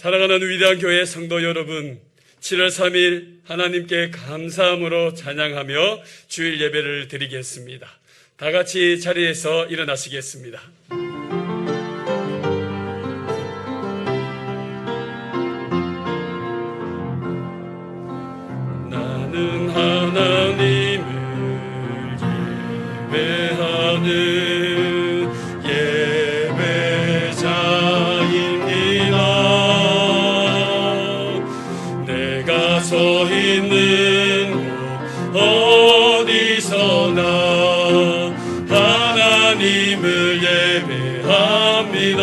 사랑하는 위대한 교회 성도 여러분, 7월 3일 하나님께 감사함으로 찬양하며 주일 예배를 드리겠습니다. 다 같이 자리에서 일어나시겠습니다. 나는 하나님을 예배하는 예배자입니다. 내가 서 있는 곳 어디서나 하나님을 예배합니다.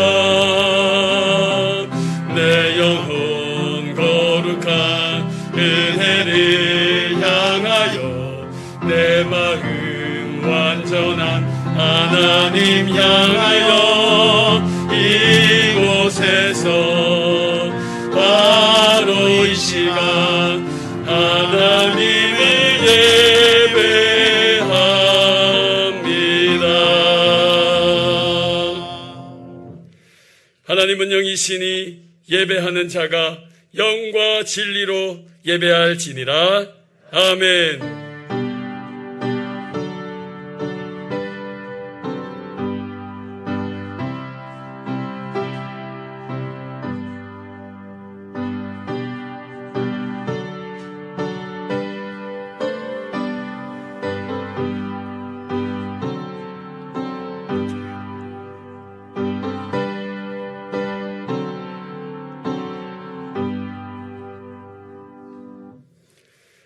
내 영혼 거룩한 은혜를 향하여 내 마음 완전한 하나님 향하여 이곳에서 바로 이 시간 하나님을 예배합니다. 하나님은 영이시니 예배하는 자가 영과 진리로 예배할지니라. 아멘.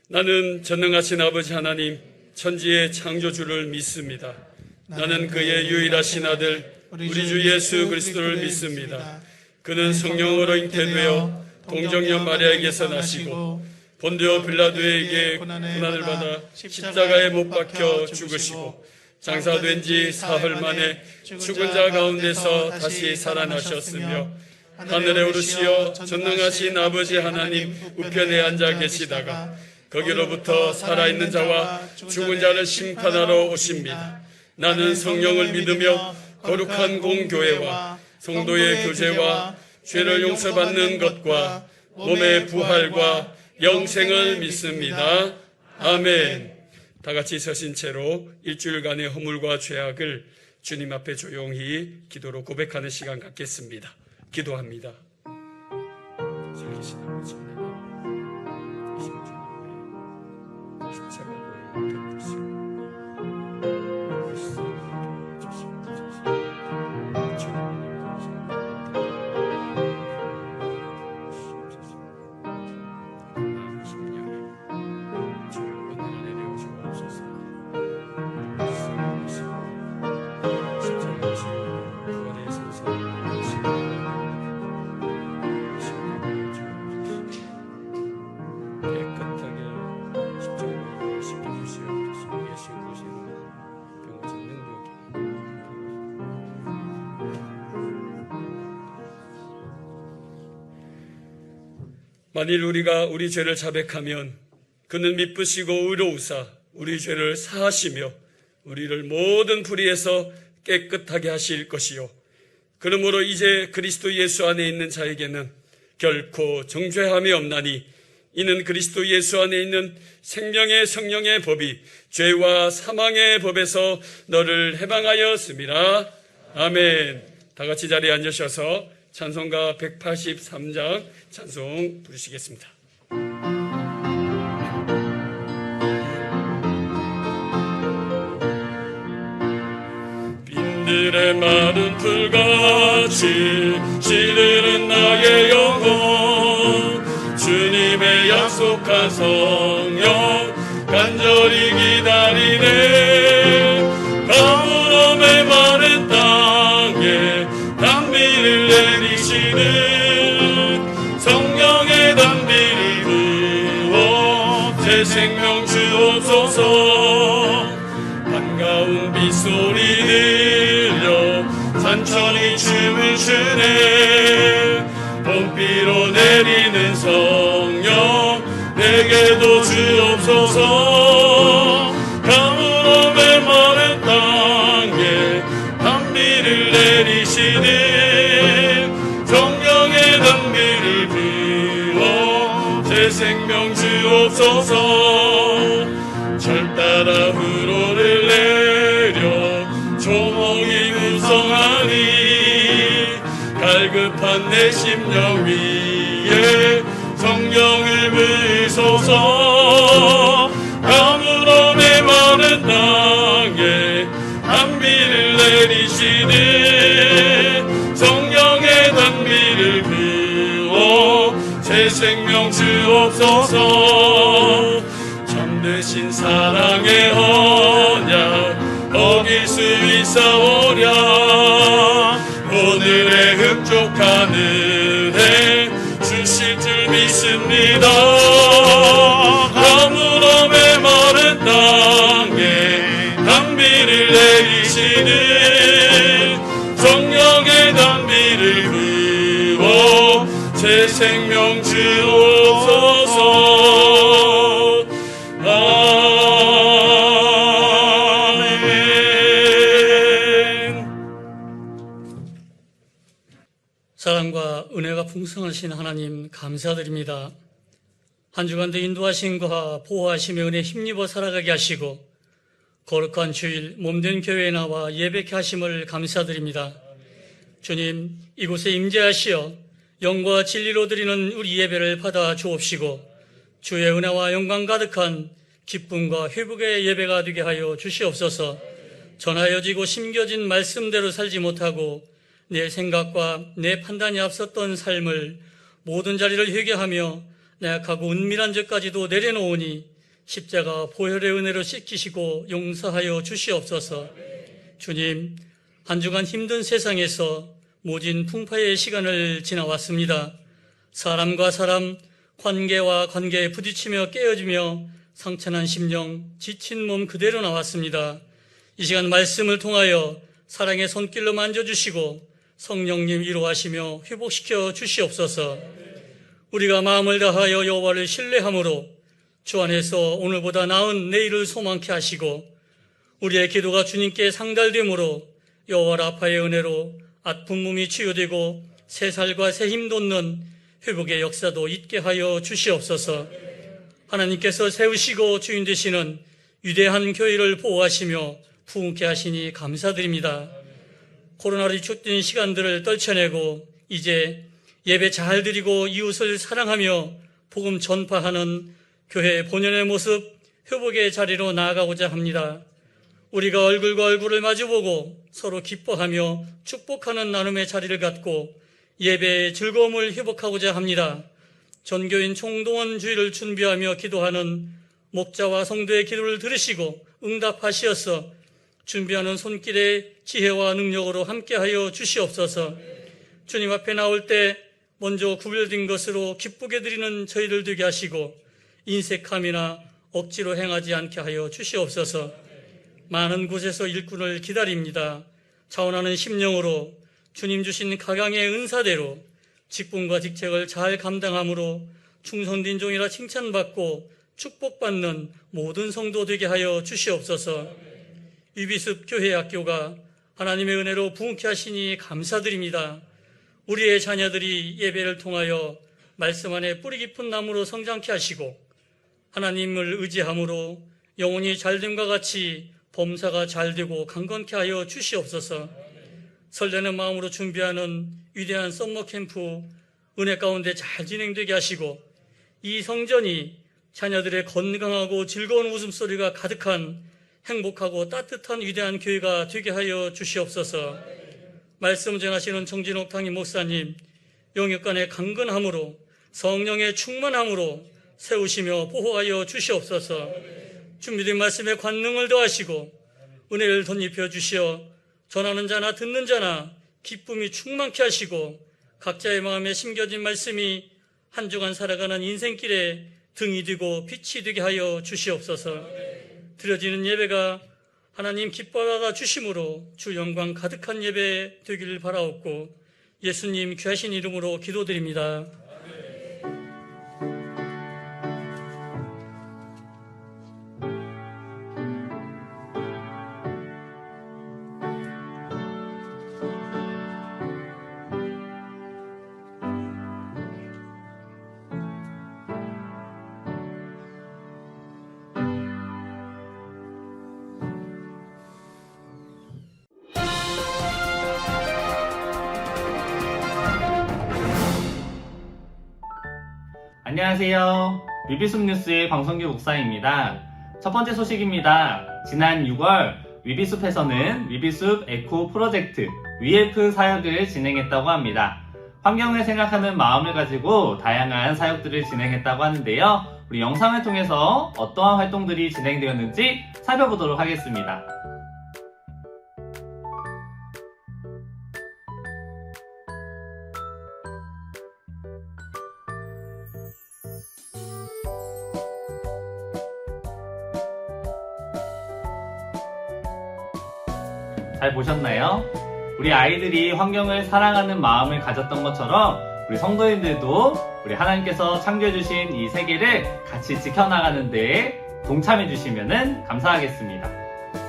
나는 전능하신 아버지 하나님, 천지의 창조주를 믿습니다. 나는 그의 유일하신 아들 우리 주 예수 그리스도를 믿습니다. 그는 성령으로 잉태되어 동정녀 마리아에게서 나시고 본디오 빌라도에게 고난을 받아 십자가에 못 박혀 죽으시고 장사된 지 사흘 만에 죽은 자 가운데서 다시 살아나셨으며 하늘에 오르시어 전능하신 아버지 하나님 우편에 앉아 계시다가 거기로부터 살아있는 자와 죽은 자를 심판하러 오십니다. 나는 성령을 믿으며 거룩한 공교회와 성도의 교제와 죄를 용서받는 것과 몸의 부활과 영생을 믿습니다. 아멘. 다 같이 서신 채로 일주일간의 허물과 죄악을 주님 앞에 조용히 기도로 고백하는 시간 갖겠습니다. 기도합니다. 살리신 아버지 만일 우리가 우리 죄를 자백하면 그는 미쁘시고 의로우사 우리 죄를 사하시며 우리를 모든 불의에서 깨끗하게 하실 것이요 그러므로 이제 그리스도 예수 안에 있는 자에게는 결코 정죄함이 없나니 이는 그리스도 예수 안에 있는 생명의 성령의 법이 죄와 사망의 법에서 너를 해방하였음이라. 아멘. 다 같이 자리에 앉으셔서 찬송가 183장 찬송 부르시겠습니다. 빈들의 마른 풀같이 시들은 나의 영혼 주님의 약속한 성령 간절히 기다리네. 가물음의 마른 땅에 단비를 내리시는 성령의 단비를 부어 새 생명 주옵소서. 반가운 빗소리 들려 산천이 춤을 추네. 봄비로 내리는 성령 내게도 주옵소서. 가물음의 마른 땅에 단비를 내리시는 성령의 단비를 생명 주옵소서. 절 따라 후로를 내려 조목이 무성하니 갈급한 내 심령 위에 성령을 부으소서. 가물어 메마른 땅에 단비를 내리시는 성령의 단비를 부어 새 생명 주옵소서. 참되신 사랑의 언약 어길 수 있사오랴. 오늘의 흡족한 은혜 주실 줄 믿습니다. 가물어 메마른 땅에 단비를 내리시는 성령의 단비를 부어 새 생명 주옵소서. 아멘. 사랑과 은혜가 풍성하신 하나님 감사드립니다. 한 주간도 인도하심과 보호하심의 은혜 힘입어 살아가게 하시고 거룩한 주일 몸된 교회에 나와 예배케 하심을 감사드립니다. 주님, 이곳에 임재하시어 영과 진리로 드리는 우리 예배를 받아 주옵시고 주의 은혜와 영광 가득한 기쁨과 회복의 예배가 되게 하여 주시옵소서. 전하여지고 심겨진 말씀대로 살지 못하고 내 생각과 내 판단이 앞섰던 삶을 모든 자리를 회개하며 나약하고 은밀한 죄까지도 내려놓으니 십자가 보혈의 은혜로 씻기시고 용서하여 주시옵소서. 주님, 한 주간 힘든 세상에서 모진 풍파의 시간을 지나왔습니다. 사람과 사람, 관계와 관계에 부딪히며 깨어지며 상처난 심령, 지친 몸 그대로 나왔습니다. 이 시간 말씀을 통하여 사랑의 손길로 만져주시고 성령님 위로하시며 회복시켜 주시옵소서. 우리가 마음을 다하여 여호와를 신뢰함으로 주 안에서 오늘보다 나은 내일을 소망케 하시고 우리의 기도가 주님께 상달됨으로 여호와 라파의 은혜로 아픈 몸이 치유되고 새 살과 새 힘 돋는 회복의 역사도 있게 하여 주시옵소서. 하나님께서 세우시고 주인 되시는 위대한 교회를 보호하시며 부흥케 하시니 감사드립니다. 코로나로 위축된 시간들을 떨쳐내고 이제 예배 잘 드리고 이웃을 사랑하며 복음 전파하는 교회 본연의 모습, 회복의 자리로 나아가고자 합니다. 우리가 얼굴과 얼굴을 마주보고 서로 기뻐하며 축복하는 나눔의 자리를 갖고 예배의 즐거움을 회복하고자 합니다. 전교인 총동원 주일을 준비하며 기도하는 목자와 성도의 기도를 들으시고 응답하시어서 준비하는 손길의 지혜와 능력으로 함께하여 주시옵소서. 주님 앞에 나올 때 먼저 구별된 것으로 기쁘게 드리는 저희들 되게 하시고 인색함이나 억지로 행하지 않게 하여 주시옵소서. 많은 곳에서 일꾼을 기다립니다. 자원하는 심령으로 주님 주신 각양의 은사대로 직분과 직책을 잘 감당함으로 충성된 종이라 칭찬받고 축복받는 모든 성도 되게 하여 주시옵소서. 유비습 교회학교가 하나님의 은혜로 부흥케 하시니 감사드립니다. 우리의 자녀들이 예배를 통하여 말씀 안에 뿌리 깊은 나무로 성장케 하시고 하나님을 의지함으로 영혼이 잘됨과 같이 범사가 잘되고 강건케 하여 주시옵소서. 설레는 마음으로 준비하는 위대한 썸머 캠프 은혜 가운데 잘 진행되게 하시고 이 성전이 자녀들의 건강하고 즐거운 웃음소리가 가득한 행복하고 따뜻한 위대한 교회가 되게 하여 주시옵소서. 말씀 전하시는 정진옥 당임 목사님 영육간의 강건함으로 성령의 충만함으로 세우시며 보호하여 주시옵소서. 준비된 말씀에 관능을 더하시고 은혜를 덧입혀 주시어 전하는 자나 듣는 자나 기쁨이 충만케 하시고 각자의 마음에 심겨진 말씀이 한 주간 살아가는 인생길에 등이 되고 빛이 되게 하여 주시옵소서. 드려지는 예배가 하나님 기뻐하다 주심으로 주 영광 가득한 예배 되기를 바라옵고 예수님 귀하신 이름으로 기도드립니다. 안녕하세요. 위비숲 뉴스의 방성규 목사입니다. 첫 번째 소식입니다. 지난 6월 위비숲에서는 위비숲 에코 프로젝트 위에프 사역을 진행했다고 합니다. 환경을 생각하는 마음을 가지고 다양한 사역들을 진행했다고 하는데요. 우리 영상을 통해서 어떠한 활동들이 진행되었는지 살펴보도록 하겠습니다. 잘 보셨나요? 우리 아이들이 환경을 사랑하는 마음을 가졌던 것처럼 우리 성도님들도 우리 하나님께서 창조해주신 이 세계를 같이 지켜나가는 데 동참해주시면 감사하겠습니다.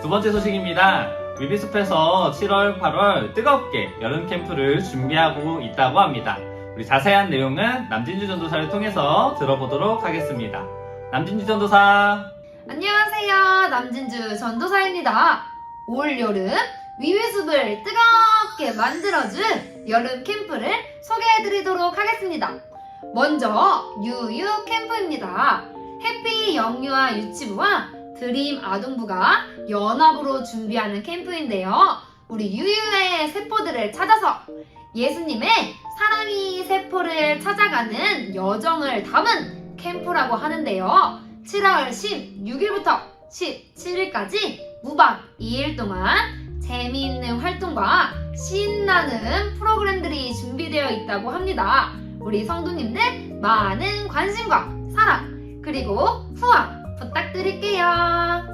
두 번째 소식입니다. 위비숲에서 7월, 8월 뜨겁게 여름 캠프를 준비하고 있다고 합니다. 우리 자세한 내용은 남진주 전도사를 통해서 들어보도록 하겠습니다. 남진주 전도사. 안녕하세요. 남진주 전도사입니다. 올 여름 위비숲을 뜨겁게 만들어준 여름 캠프를 소개해드리도록 하겠습니다. 먼저 유유 캠프입니다. 해피 영유아 유치부와 드림 아동부가 연합으로 준비하는 캠프인데요. 우리 유유의 세포들을 찾아서 예수님의 사랑이 세포를 찾아가는 여정을 담은 캠프라고 하는데요. 7월 16일부터 17일까지 무박 2일 동안 재미있는 활동과 신나는 프로그램들이 준비되어 있다고 합니다. 우리 성도님들 많은 관심과 사랑 그리고 후원 부탁드릴게요.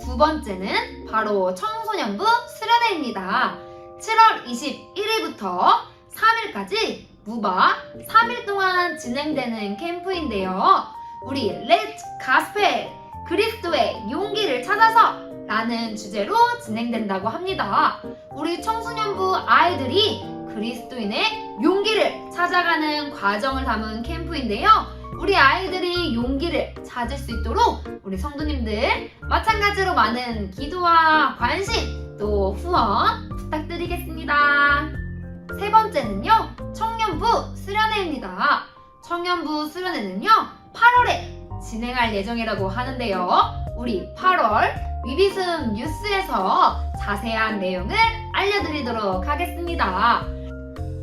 두 번째는 바로 청소년부 수련회입니다. 7월 21일부터 3일까지 무박 3일 동안 진행되는 캠프인데요. 우리 렛츠 가스펠 그리스도의 용기를 찾아서 라는 주제로 진행된다고 합니다. 우리 청소년부 아이들이 그리스도인의 용기를 찾아가는 과정을 담은 캠프인데요. 우리 아이들이 용기를 찾을 수 있도록 우리 성도님들 마찬가지로 많은 기도와 관심 또 후원 부탁드리겠습니다. 세 번째는요. 청년부 수련회입니다. 청년부 수련회는요. 8월에 진행할 예정이라고 하는데요. 우리 8월 위비숲 뉴스에서 자세한 내용을 알려드리도록 하겠습니다.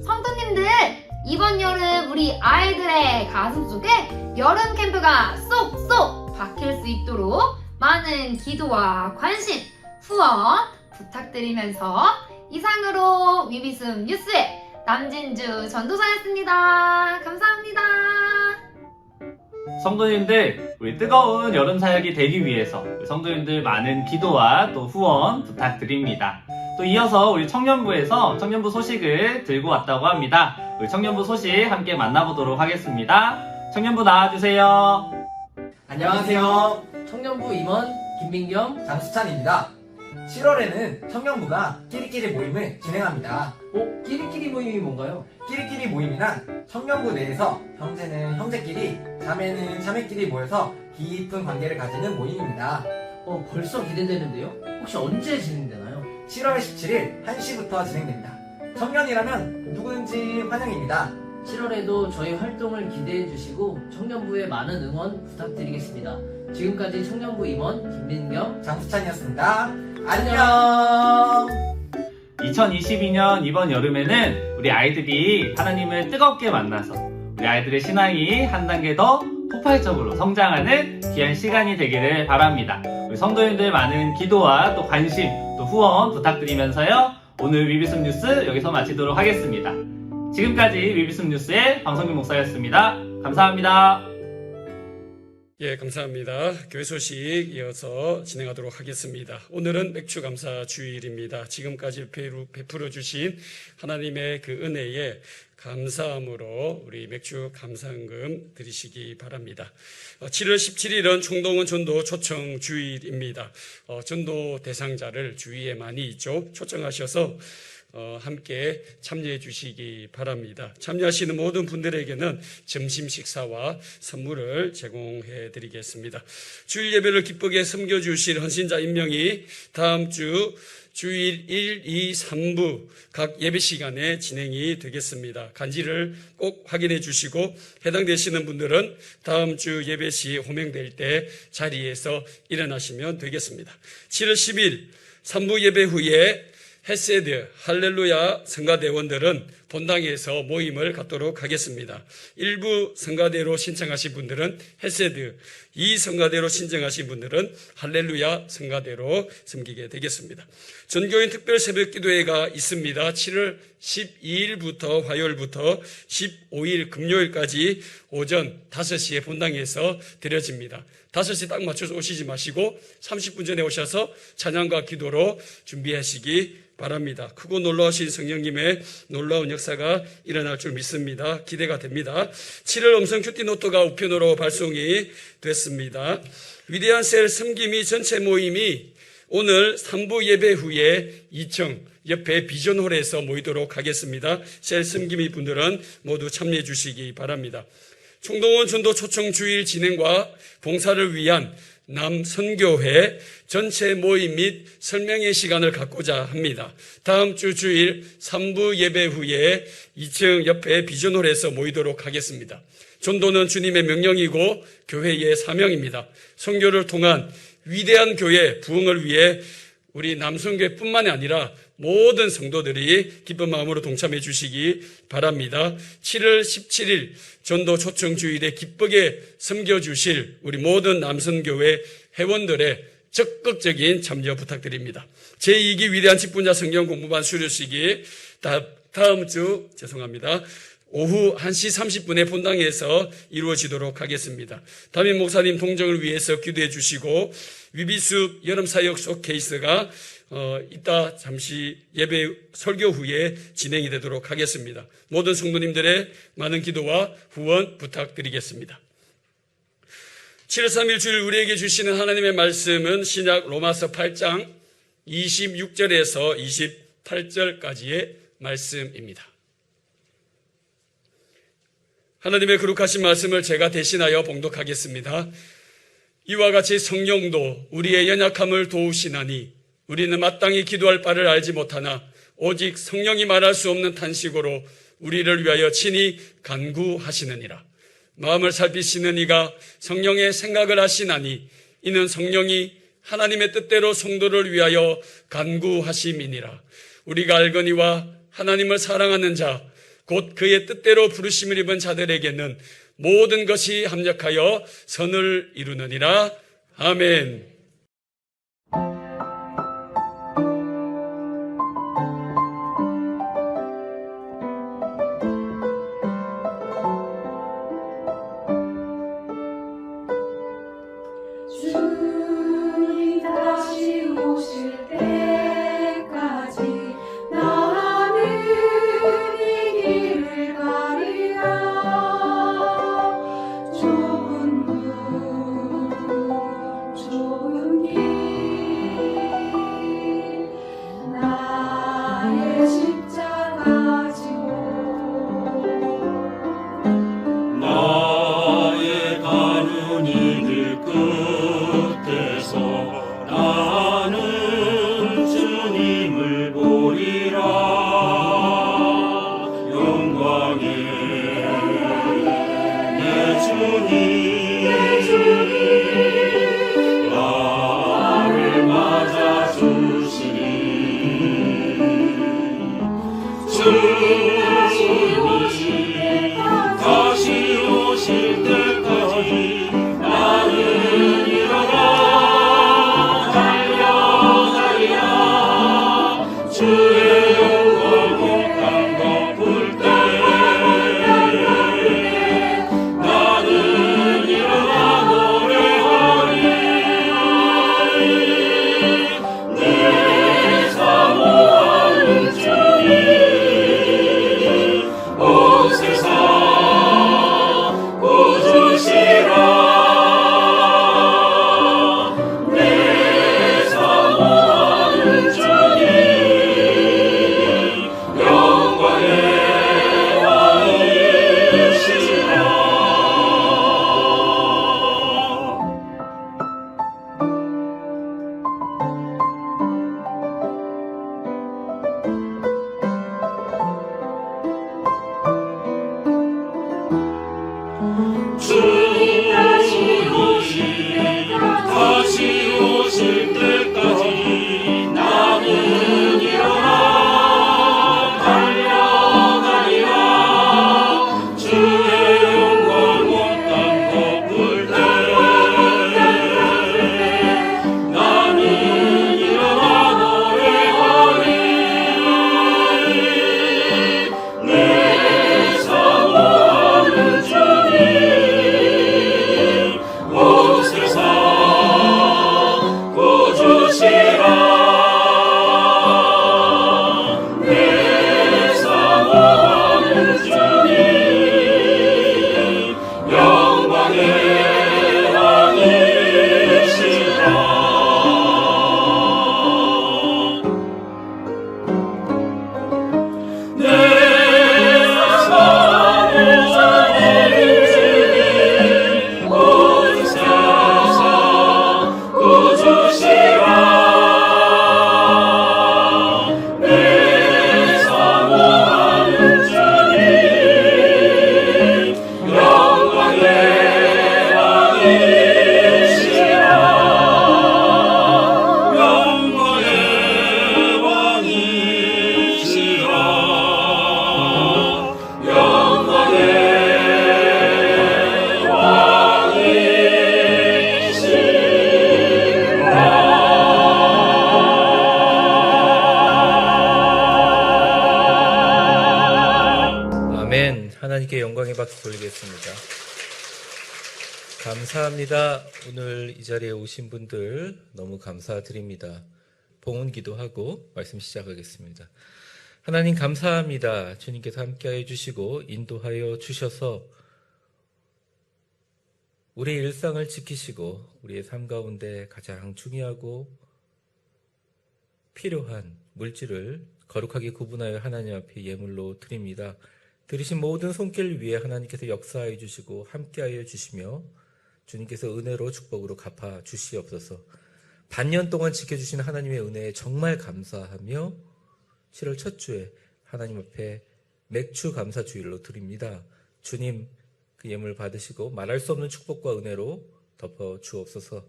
성도님들 이번 여름 우리 아이들의 가슴 속에 여름 캠프가 쏙쏙 박힐 수 있도록 많은 기도와 관심, 후원 부탁드리면서 이상으로 위비숲 뉴스의 남진주 전도사였습니다. 감사합니다. 성도님들, 우리 뜨거운 여름 사역이 되기 위해서 성도님들 많은 기도와 또 후원 부탁드립니다. 또 이어서 우리 청년부에서 청년부 소식을 들고 왔다고 합니다. 우리 청년부 소식 함께 만나보도록 하겠습니다. 청년부 나와주세요. 안녕하세요. 청년부 임원 김민경, 장수찬입니다. 7월에는 청년부가 끼리끼리 모임을 진행합니다. 끼리끼리 모임이 뭔가요? 끼리끼리 모임이란 청년부 내에서 형제는 형제끼리, 자매는 자매끼리 모여서 깊은 관계를 가지는 모임입니다. 벌써 기대되는데요? 혹시 언제 진행되나요? 7월 17일 1시부터 진행됩니다. 청년이라면 누구든지 환영입니다. 7월에도 저희 활동을 기대해 주시고 청년부에 많은 응원 부탁드리겠습니다. 지금까지 청년부 임원 김민경, 장수찬이었습니다. 안녕! 2022년 이번 여름에는 우리 아이들이 하나님을 뜨겁게 만나서 우리 아이들의 신앙이 한 단계 더 폭발적으로 성장하는 귀한 시간이 되기를 바랍니다. 우리 성도님들 많은 기도와 또 관심 또 후원 부탁드리면서요. 오늘 위비숲 뉴스 여기서 마치도록 하겠습니다. 지금까지 위비숲 뉴스의 방성규 목사였습니다. 감사합니다. 예, 감사합니다. 교회 소식 이어서 진행하도록 하겠습니다. 오늘은 맥주 감사 주일입니다. 지금까지 베풀어 주신 하나님의 그 은혜에 감사함으로 우리 맥주 감사헌금 드리시기 바랍니다. 7월 17일은 총동원 전도 초청 주일입니다. 전도 대상자를 주위에 많이 있죠. 초청하셔서 함께 참여해 주시기 바랍니다. 참여하시는 모든 분들에게는 점심 식사와 선물을 제공해 드리겠습니다. 주일 예배를 기쁘게 섬겨 주실 헌신자 임명이 다음 주 주일 1, 2, 3부 각 예배 시간에 진행이 되겠습니다. 간지를 꼭 확인해 주시고 해당되시는 분들은 다음 주 예배 시 호명될 때 자리에서 일어나시면 되겠습니다. 7월 10일 3부 예배 후에 헤세드 할렐루야 성가대원들은 본당에서 모임을 갖도록 하겠습니다. 일부 성가대로 신청하신 분들은 헤세드, 2 성가대로 신청하신 분들은 할렐루야 성가대로 섬기게 되겠습니다. 전교인 특별 새벽 기도회가 있습니다. 7월 12일부터 화요일부터 15일 금요일까지 오전 5시에 본당에서 드려집니다. 5시 딱 맞춰서 오시지 마시고 30분 전에 오셔서 찬양과 기도로 준비하시기 바랍니다. 크고 놀라우신 성령님의 놀라운 역사가 일어날 줄 믿습니다. 기대가 됩니다. 7월 음성 큐티 노트가 우편으로 발송이 됐습니다. 위대한 셀 섬김이 전체 모임이 오늘 3부 예배 후에 2층 옆에 비전홀에서 모이도록 하겠습니다. 셀 섬김이 분들은 모두 참여해 주시기 바랍니다. 총동원 전도 초청 주일 진행과 봉사를 위한 남선교회 전체 모임 및 설명회 시간을 갖고자 합니다. 다음 주 주일 3부 예배 후에 2층 옆에 비전홀에서 모이도록 하겠습니다. 전도는 주님의 명령이고 교회의 사명입니다. 선교를 통한 위대한 교회 부흥을 위해 우리 남선교회뿐만이 아니라 모든 성도들이 기쁜 마음으로 동참해 주시기 바랍니다. 7월 17일 전도 초청 주일에 기쁘게 섬겨주실 우리 모든 남선교회 회원들의 적극적인 참여 부탁드립니다. 제2기 위대한 직분자 성경 공부반 수료식이 다음 주 오후 1시 30분에 본당에서 이루어지도록 하겠습니다. 담임 목사님 동정을 위해서 기도해 주시고 위비숲 여름사역 쇼케이스가 이따 잠시 예배 설교 후에 진행이 되도록 하겠습니다. 모든 성도님들의 많은 기도와 후원 부탁드리겠습니다. 7월 3일 주일 우리에게 주시는 하나님의 말씀은 신약 로마서 8장 26절에서 28절까지의 말씀입니다. 하나님의 거룩하신 말씀을 제가 대신하여 봉독하겠습니다. 이와 같이 성령도 우리의 연약함을 도우시나니 우리는 마땅히 기도할 바를 알지 못하나 오직 성령이 말할 수 없는 탄식으로 우리를 위하여 친히 간구하시느니라. 마음을 살피시는 이가 성령의 생각을 하시나니 이는 성령이 하나님의 뜻대로 성도를 위하여 간구하심이니라. 우리가 알거니와 하나님을 사랑하는 자 곧 그의 뜻대로 부르심을 입은 자들에게는 모든 것이 합력하여 선을 이루느니라. 아멘. 주님 다시 오실 때까지 나는 이 길을 가리라. 좁은 문 좁은 길 나의 십자가 지고 나의 가는 이들 끝에서 나는 주님을 보리라. 영광의 내 주님 나를 맞아주시니 주님이 다시 오실 때까지 나는 일어나 달려가리라. 주의 영광이 땅 덮을 때 나는 일어나 주님 다시 오실 때까지 다시 오실 때까지 나는 일어나 달려가리라. 주의 영광 온 땅 덮을 때 나는 일어나 노래하리. 내 사모하는 주님 온 세상 구주시라. 내 사모하는 주님 영광의 왕이시라. 내 사모하는 주님 온 세상 구주시라. 내 사모하는 주님 영광의 왕이시라. 영광의 왕이시라. 영광의 왕이시라. 아멘. 하나님께 영광의 박수 돌리겠습니다. 감사합니다. 오늘 이 자리에 오신 분들 너무 감사드립니다. 봉헌 기도하고 말씀 시작하겠습니다. 하나님 감사합니다. 주님께서 함께하여 주시고 인도하여 주셔서 우리의 일상을 지키시고 우리의 삶 가운데 가장 중요하고 필요한 물질을 거룩하게 구분하여 하나님 앞에 예물로 드립니다. 들으신 모든 손길 위에 하나님께서 역사하여 주시고 함께하여 주시며 주님께서 은혜로 축복으로 갚아 주시옵소서. 반년 동안 지켜주신 하나님의 은혜에 정말 감사하며 7월 첫 주에 하나님 앞에 맥주 감사 주일로 드립니다. 주님 그 예물 받으시고 말할 수 없는 축복과 은혜로 덮어 주옵소서.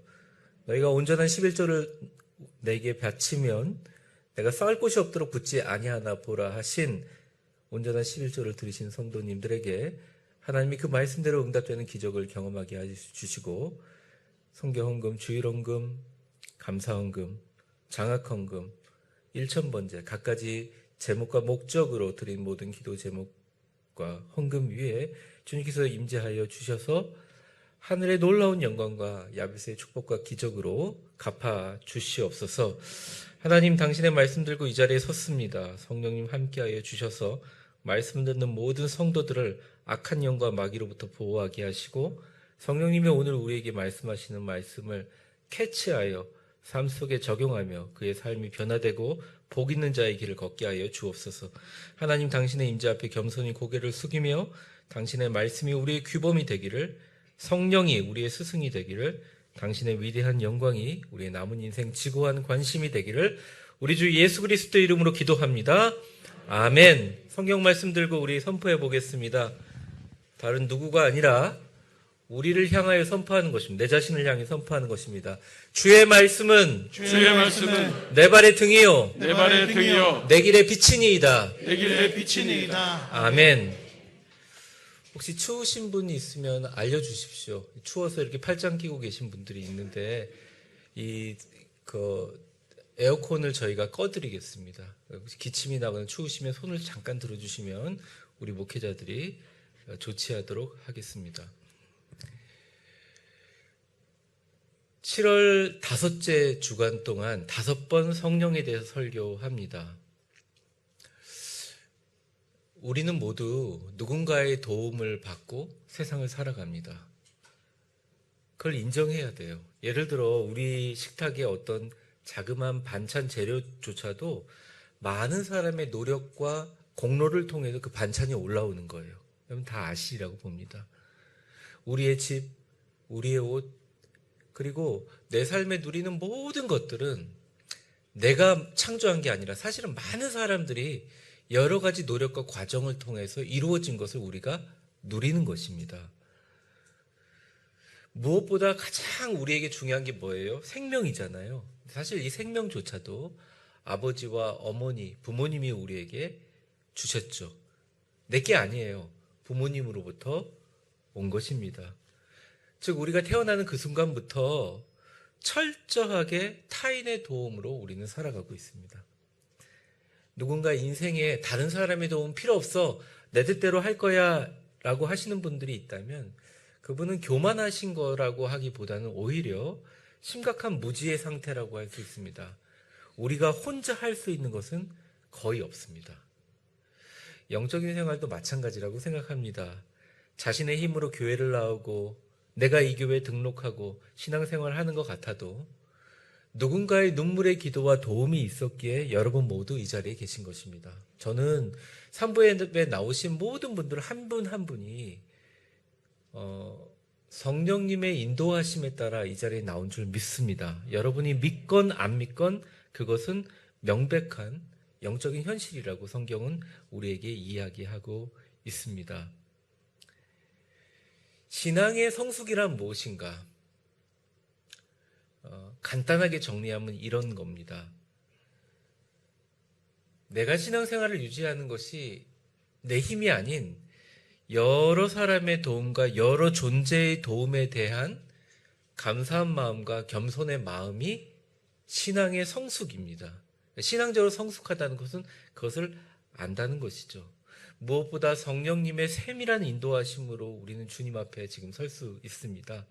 너희가 온전한 11조를 내게 바치면 내가 쌓을 곳이 없도록 붙지 아니하나 보라 하신 온전한 11조를 들으신 성도님들에게 하나님이 그 말씀대로 응답되는 기적을 경험하게 해주시고 성경헌금, 주일헌금, 감사헌금, 장학헌금, 일천번제 각가지 제목과 목적으로 드린 모든 기도 제목과 헌금 위에 주님께서 임재하여 주셔서 하늘의 놀라운 영광과 야베스의 축복과 기적으로 갚아 주시옵소서. 하나님 당신의 말씀 들고 이 자리에 섰습니다. 성령님 함께하여 주셔서 말씀 듣는 모든 성도들을 악한 영과 마귀로부터 보호하게 하시고 성령님이 오늘 우리에게 말씀하시는 말씀을 캐치하여 삶 속에 적용하며 그의 삶이 변화되고 복 있는 자의 길을 걷게 하여 주옵소서. 하나님 당신의 임재 앞에 겸손히 고개를 숙이며 당신의 말씀이 우리의 규범이 되기를, 성령이 우리의 스승이 되기를, 당신의 위대한 영광이 우리의 남은 인생 지고한 관심이 되기를 우리 주 예수 그리스도의 이름으로 기도합니다. 아멘. 성경 말씀 들고 우리 선포해 보겠습니다. 다른 누구가 아니라 우리를 향하여 선포하는 것입니다. 내 자신을 향해 선포하는 것입니다. 주의 말씀은 내 발의 등이요 내 길의 빛이니이다. 아멘. 혹시 추우신 분이 있으면 알려주십시오. 추워서 이렇게 팔짱 끼고 계신 분들이 있는데 에어컨을 저희가 꺼드리겠습니다. 기침이 나거나 추우시면 손을 잠깐 들어주시면 우리 목회자들이 조치하도록 하겠습니다. 7월 5째 주간 동안 5번 성령에 대해서 설교합니다. 우리는 모두 누군가의 도움을 받고 세상을 살아갑니다. 그걸 인정해야 돼요. 예를 들어 우리 식탁에 어떤 자그마한 반찬 재료조차도 많은 사람의 노력과 공로를 통해서 그 반찬이 올라오는 거예요. 여러분 다 아시리라고 봅니다. 우리의 집, 우리의 옷, 그리고 내 삶에 누리는 모든 것들은 내가 창조한 게 아니라 사실은 많은 사람들이 여러 가지 노력과 과정을 통해서 이루어진 것을 우리가 누리는 것입니다. 무엇보다 가장 우리에게 중요한 게 뭐예요? 생명이잖아요. 사실 이 생명조차도 아버지와 어머니, 부모님이 우리에게 주셨죠. 내게 아니에요. 부모님으로부터 온 것입니다. 즉 우리가 태어나는 그 순간부터 철저하게 타인의 도움으로 우리는 살아가고 있습니다. 누군가 인생에 다른 사람의 도움 필요 없어, 내 뜻대로 할 거야 라고 하시는 분들이 있다면 그분은 교만하신 거라고 하기보다는 오히려 심각한 무지의 상태라고 할 수 있습니다. 우리가 혼자 할 수 있는 것은 거의 없습니다. 영적인 생활도 마찬가지라고 생각합니다. 자신의 힘으로 교회를 나오고 내가 이 교회에 등록하고 신앙생활을 하는 것 같아도 누군가의 눈물의 기도와 도움이 있었기에 여러분 모두 이 자리에 계신 것입니다. 저는 3부에 나오신 모든 분들 한 분 한 분이 성령님의 인도하심에 따라 이 자리에 나온 줄 믿습니다. 여러분이 믿건 안 믿건 그것은 명백한 영적인 현실이라고 성경은 우리에게 이야기하고 있습니다. 신앙의 성숙이란 무엇인가? 간단하게 정리하면 이런 겁니다. 내가 신앙생활을 유지하는 것이 내 힘이 아닌 여러 사람의 도움과 여러 존재의 도움에 대한 감사한 마음과 겸손의 마음이 신앙의 성숙입니다. 신앙적으로 성숙하다는 것은 그것을 안다는 것이죠. 무엇보다 성령님의 세밀한 인도하심으로 우리는 주님 앞에 지금 설 수 있습니다.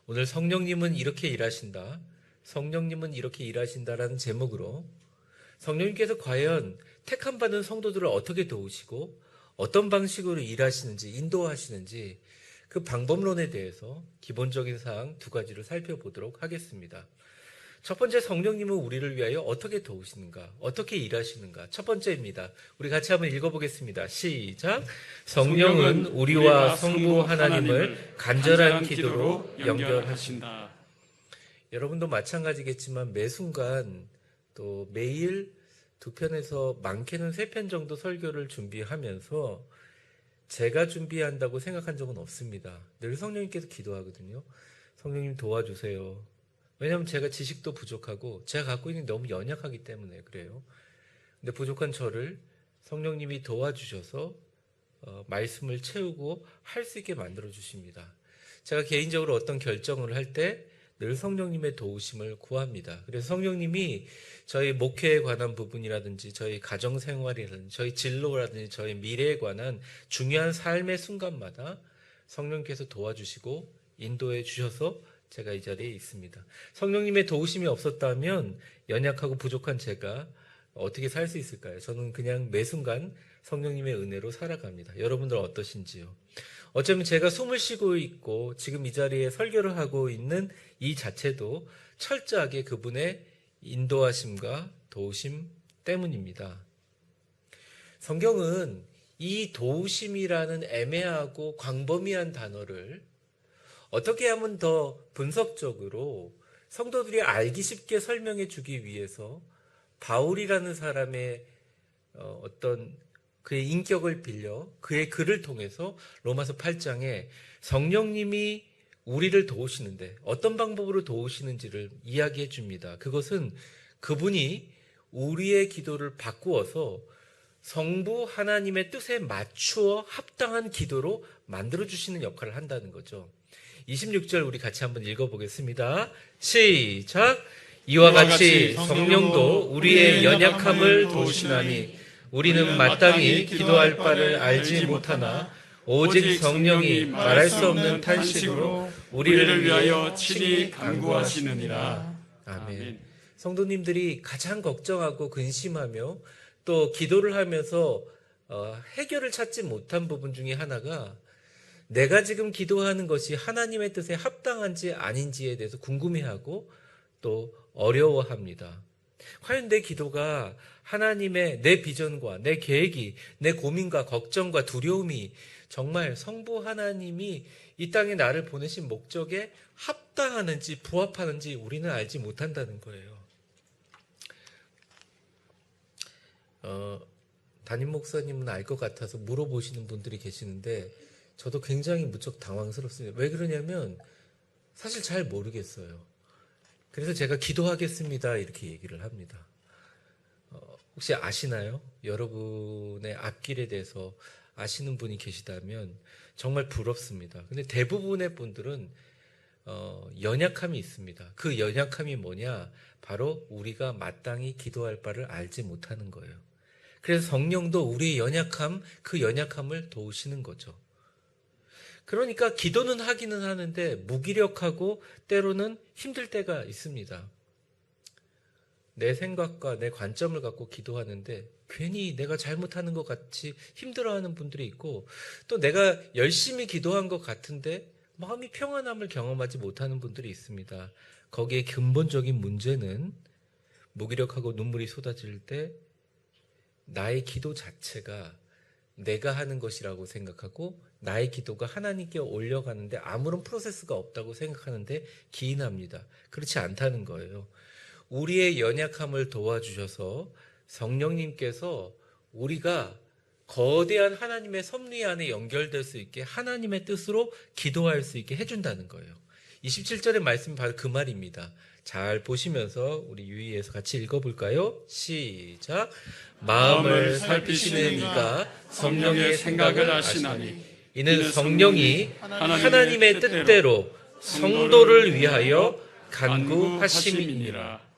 오늘 성령님은 이렇게 일하신다, 성령님은 이렇게 일하신다라는 제목으로 성령님께서 과연 택함 받은 성도들을 어떻게 도우시고 어떤 방식으로 일하시는지, 인도하시는지 그 방법론에 대해서 기본적인 사항 두 가지를 살펴보도록 하겠습니다. 첫 번째, 성령님은 우리를 위하여 어떻게 도우시는가, 어떻게 일하시는가. 첫 번째입니다. 우리 같이 한번 읽어보겠습니다. 시작. 성령은 우리와 성부 하나님을 간절한 기도로 연결하신다. 여러분도 마찬가지겠지만 매 순간 또 매일 2편에서 많게는 3편 정도 설교를 준비하면서 제가 준비한다고 생각한 적은 없습니다. 늘 성령님께서 기도하거든요. 성령님 도와주세요. 왜냐하면 제가 지식도 부족하고 제가 갖고 있는 게 너무 연약하기 때문에 그래요. 근데 부족한 저를 성령님이 도와주셔서 말씀을 채우고 할 수 있게 만들어 주십니다. 제가 개인적으로 어떤 결정을 할 때 늘 성령님의 도우심을 구합니다. 그래서 성령님이 저희 목회에 관한 부분이라든지 저희 가정생활이라든지 저희 진로라든지 저희 미래에 관한 중요한 삶의 순간마다 성령께서 도와주시고 인도해 주셔서 제가 이 자리에 있습니다. 성령님의 도우심이 없었다면 연약하고 부족한 제가 어떻게 살 수 있을까요? 저는 그냥 매 순간 성령님의 은혜로 살아갑니다. 여러분들 어떠신지요? 어쩌면 제가 숨을 쉬고 있고 지금 이 자리에 설교를 하고 있는 이 자체도 철저하게 그분의 인도하심과 도우심 때문입니다. 성경은 이 도우심이라는 애매하고 광범위한 단어를 어떻게 하면 더 분석적으로 성도들이 알기 쉽게 설명해 주기 위해서 바울이라는 사람의 어떤 그의 인격을 빌려 그의 글을 통해서 로마서 8장에 성령님이 우리를 도우시는데 어떤 방법으로 도우시는지를 이야기해 줍니다. 그것은 그분이 우리의 기도를 바꾸어서 성부 하나님의 뜻에 맞추어 합당한 기도로 만들어주시는 역할을 한다는 거죠. 26절 우리 같이 한번 읽어보겠습니다. 시작! 이와 같이 성령도 우리의 연약함을 도우시나니 우리는 마땅히 기도할 바를 알지 못하나 오직 성령이 말할 수 없는 탄식으로 우리를 위하여 친히 간구하시느니라. 아멘. 성도님들이 가장 걱정하고 근심하며 또 기도를 하면서 해결을 찾지 못한 부분 중에 하나가 내가 지금 기도하는 것이 하나님의 뜻에 합당한지 아닌지에 대해서 궁금해하고 또 어려워합니다. 과연 내 기도가 하나님의 내 비전과 내 계획이, 내 고민과 걱정과 두려움이 정말 성부 하나님이 이 땅에 나를 보내신 목적에 합당하는지 부합하는지 우리는 알지 못한다는 거예요. 담임 목사님은 알 것 같아서 물어보시는 분들이 계시는데 저도 굉장히 무척 당황스럽습니다. 왜 그러냐면 사실 잘 모르겠어요. 그래서 제가 기도하겠습니다 이렇게 얘기를 합니다. 혹시 아시나요? 여러분의 앞길에 대해서 아시는 분이 계시다면 정말 부럽습니다. 근데 대부분의 분들은 연약함이 있습니다. 그 연약함이 뭐냐? 바로 우리가 마땅히 기도할 바를 알지 못하는 거예요. 그래서 성령도 우리의 연약함, 그 연약함을 도우시는 거죠. 그러니까 기도는 하기는 하는데 무기력하고 때로는 힘들 때가 있습니다. 내 생각과 내 관점을 갖고 기도하는데 괜히 내가 잘못하는 것 같이 힘들어하는 분들이 있고, 또 내가 열심히 기도한 것 같은데 마음이 평안함을 경험하지 못하는 분들이 있습니다. 거기에 근본적인 문제는 무기력하고 눈물이 쏟아질 때 나의 기도 자체가 내가 하는 것이라고 생각하고 나의 기도가 하나님께 올려가는데 아무런 프로세스가 없다고 생각하는데 기인합니다. 그렇지 않다는 거예요. 우리의 연약함을 도와주셔서 성령님께서 우리가 거대한 하나님의 섭리 안에 연결될 수 있게 하나님의 뜻으로 기도할 수 있게 해준다는 거예요. 27절의 말씀이 바로 그 말입니다. 잘 보시면서 우리 유의해서 같이 읽어볼까요? 시작. 마음을 살피시는 이가 성령의 생각을 아시나니 이는 성령이 하나님의 뜻대로 성도를 위하여 간구하심이니라.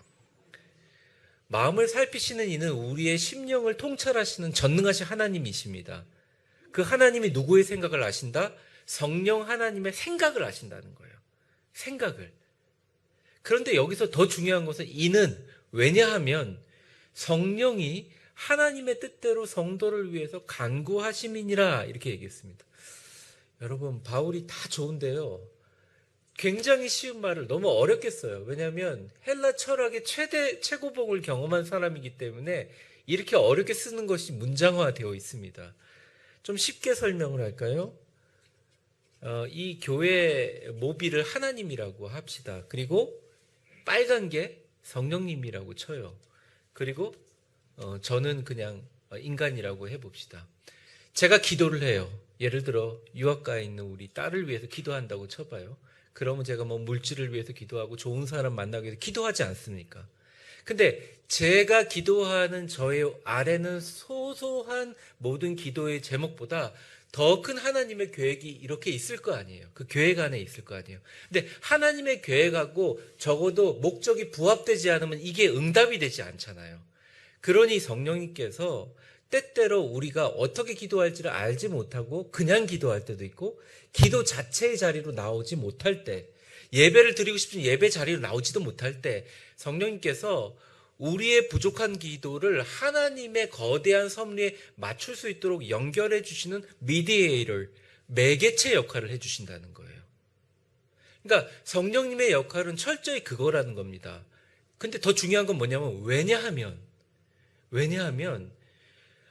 마음을 살피시는 이는 우리의 심령을 통찰하시는 전능하신 하나님이십니다. 그 하나님이 누구의 생각을 아신다? 성령 하나님의 생각을 아신다는 거예요. 생각을. 그런데 여기서 더 중요한 것은 이는, 왜냐하면 성령이 하나님의 뜻대로 성도를 위해서 간구하심이니라 이렇게 얘기했습니다. 여러분, 바울이 다 좋은데요, 굉장히 쉬운 말을 너무 어렵게 써요. 왜냐하면 헬라 철학의 최고봉을 경험한 사람이기 때문에 이렇게 어렵게 쓰는 것이 문장화되어 있습니다. 좀 쉽게 설명을 할까요? 이 교회 모비를 하나님이라고 합시다. 그리고 빨간 게 성령님이라고 쳐요. 그리고 저는 그냥 인간이라고 해봅시다. 제가 기도를 해요. 예를 들어 유학가에 있는 우리 딸을 위해서 기도한다고 쳐봐요. 그러면 제가 뭐 물질을 위해서 기도하고 좋은 사람 만나기 위해서 기도하지 않습니까? 근데 제가 기도하는 저의 아래는 소소한 모든 기도의 제목보다 더 큰 하나님의 계획이 이렇게 있을 거 아니에요. 그 계획 안에 있을 거 아니에요. 근데 하나님의 계획하고 적어도 목적이 부합되지 않으면 이게 응답이 되지 않잖아요. 그러니 성령님께서 때때로 우리가 어떻게 기도할지를 알지 못하고 그냥 기도할 때도 있고, 기도 자체의 자리로 나오지 못할 때, 예배를 드리고 싶은 예배 자리로 나오지도 못할 때 성령님께서 우리의 부족한 기도를 하나님의 거대한 섭리에 맞출 수 있도록 연결해 주시는 미디에이터, 매개체 역할을 해 주신다는 거예요. 그러니까 성령님의 역할은 철저히 그거라는 겁니다. 근데 더 중요한 건 뭐냐면, 왜냐하면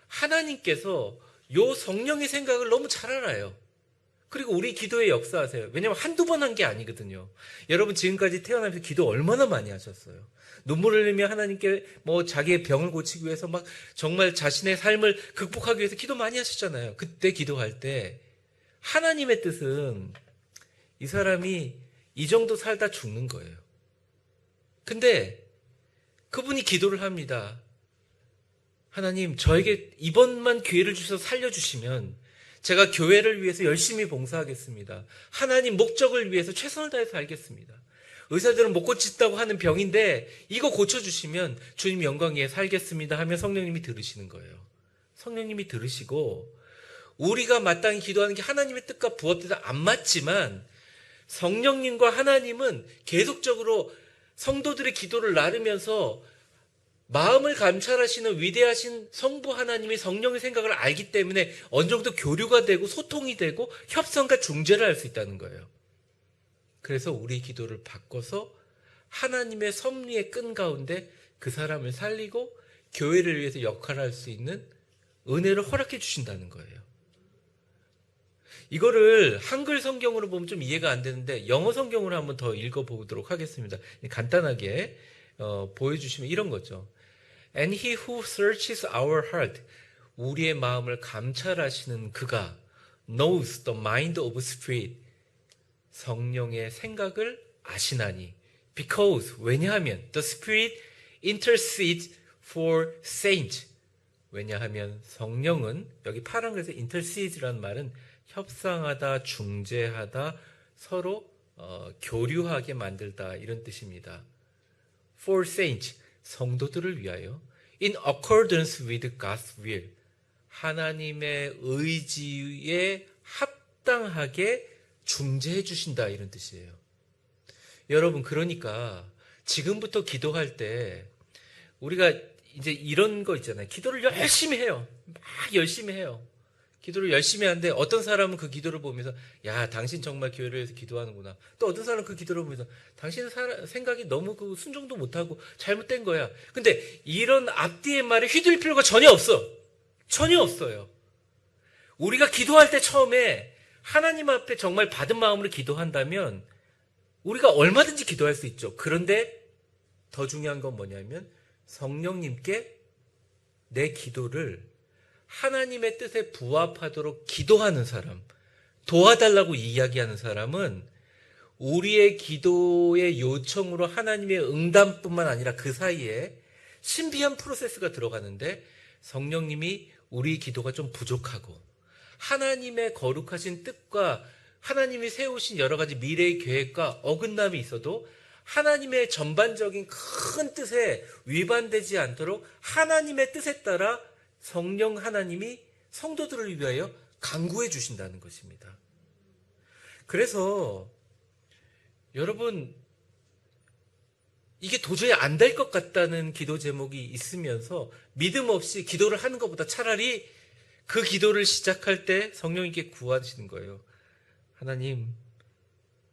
하나님께서 요 성령의 생각을 너무 잘 알아요. 그리고 우리 기도에 역사하세요. 왜냐하면 한두 번 한 게 아니거든요. 여러분 지금까지 태어나면서 기도 얼마나 많이 하셨어요. 눈물을 흘리며 하나님께 뭐 자기의 병을 고치기 위해서 막 정말 자신의 삶을 극복하기 위해서 기도 많이 하셨잖아요. 그때 기도할 때 하나님의 뜻은 이 사람이 이 정도 살다 죽는 거예요. 근데 그분이 기도를 합니다. 하나님, 저에게 이번만 기회를 주셔서 살려주시면 제가 교회를 위해서 열심히 봉사하겠습니다. 하나님 목적을 위해서 최선을 다해서 살겠습니다. 의사들은 못 고친다고 하는 병인데 이거 고쳐주시면 주님 영광 위에 살겠습니다 하면 성령님이 들으시는 거예요. 성령님이 들으시고, 우리가 마땅히 기도하는 게 하나님의 뜻과 부합돼서 안 맞지만 성령님과 하나님은 계속적으로 성도들의 기도를 나르면서 마음을 감찰하시는 위대하신 성부 하나님이 성령의 생각을 알기 때문에 어느 정도 교류가 되고 소통이 되고 협상과 중재를 할 수 있다는 거예요. 그래서 우리 기도를 바꿔서 하나님의 섭리의 끈 가운데 그 사람을 살리고 교회를 위해서 역할을 할 수 있는 은혜를 허락해 주신다는 거예요. 이거를 한글 성경으로 보면 좀 이해가 안 되는데 영어 성경으로 한번 더 읽어보도록 하겠습니다. 간단하게 보여주시면 이런 거죠. And he who searches our heart, 우리의 마음을 감찰하시는 그가 knows the mind of spirit, 성령의 생각을 아시나니. Because, 왜냐하면 the Spirit intercedes for saints. 왜냐하면 성령은, 여기 파란 글에서 intercedes라는 말은 협상하다, 중재하다, 서로 교류하게 만들다, 이런 뜻입니다. For saints, 성도들을 위하여 in accordance with God's will, 하나님의 의지에 합당하게 중재해 주신다, 이런 뜻이에요. 여러분, 그러니까 지금부터 기도할 때 우리가 이제 이런 거 있잖아요. 기도를 열심히 해요. 막 열심히 해요. 기도를 열심히 하는데 어떤 사람은 그 기도를 보면서 야, 당신 정말 교회를 위해서 기도하는구나. 또 어떤 사람은 그 기도를 보면서 당신은 생각이 너무 그 순종도 못하고 잘못된 거야. 근데 이런 앞뒤의 말에 휘둘릴 필요가 전혀 없어. 전혀 없어요. 우리가 기도할 때 처음에 하나님 앞에 정말 받은 마음으로 기도한다면 우리가 얼마든지 기도할 수 있죠. 그런데 더 중요한 건 뭐냐면 성령님께 내 기도를 하나님의 뜻에 부합하도록 기도하는 사람, 도와달라고 이야기하는 사람은 우리의 기도의 요청으로 하나님의 응답뿐만 아니라 그 사이에 신비한 프로세스가 들어가는데 성령님이 우리 기도가 좀 부족하고 하나님의 거룩하신 뜻과 하나님이 세우신 여러 가지 미래의 계획과 어긋남이 있어도 하나님의 전반적인 큰 뜻에 위반되지 않도록 하나님의 뜻에 따라 성령 하나님이 성도들을 위하여 간구해 주신다는 것입니다. 그래서 여러분, 이게 도저히 안 될 것 같다는 기도 제목이 있으면서 믿음 없이 기도를 하는 것보다 차라리 그 기도를 시작할 때 성령님께 구하시는 거예요. 하나님,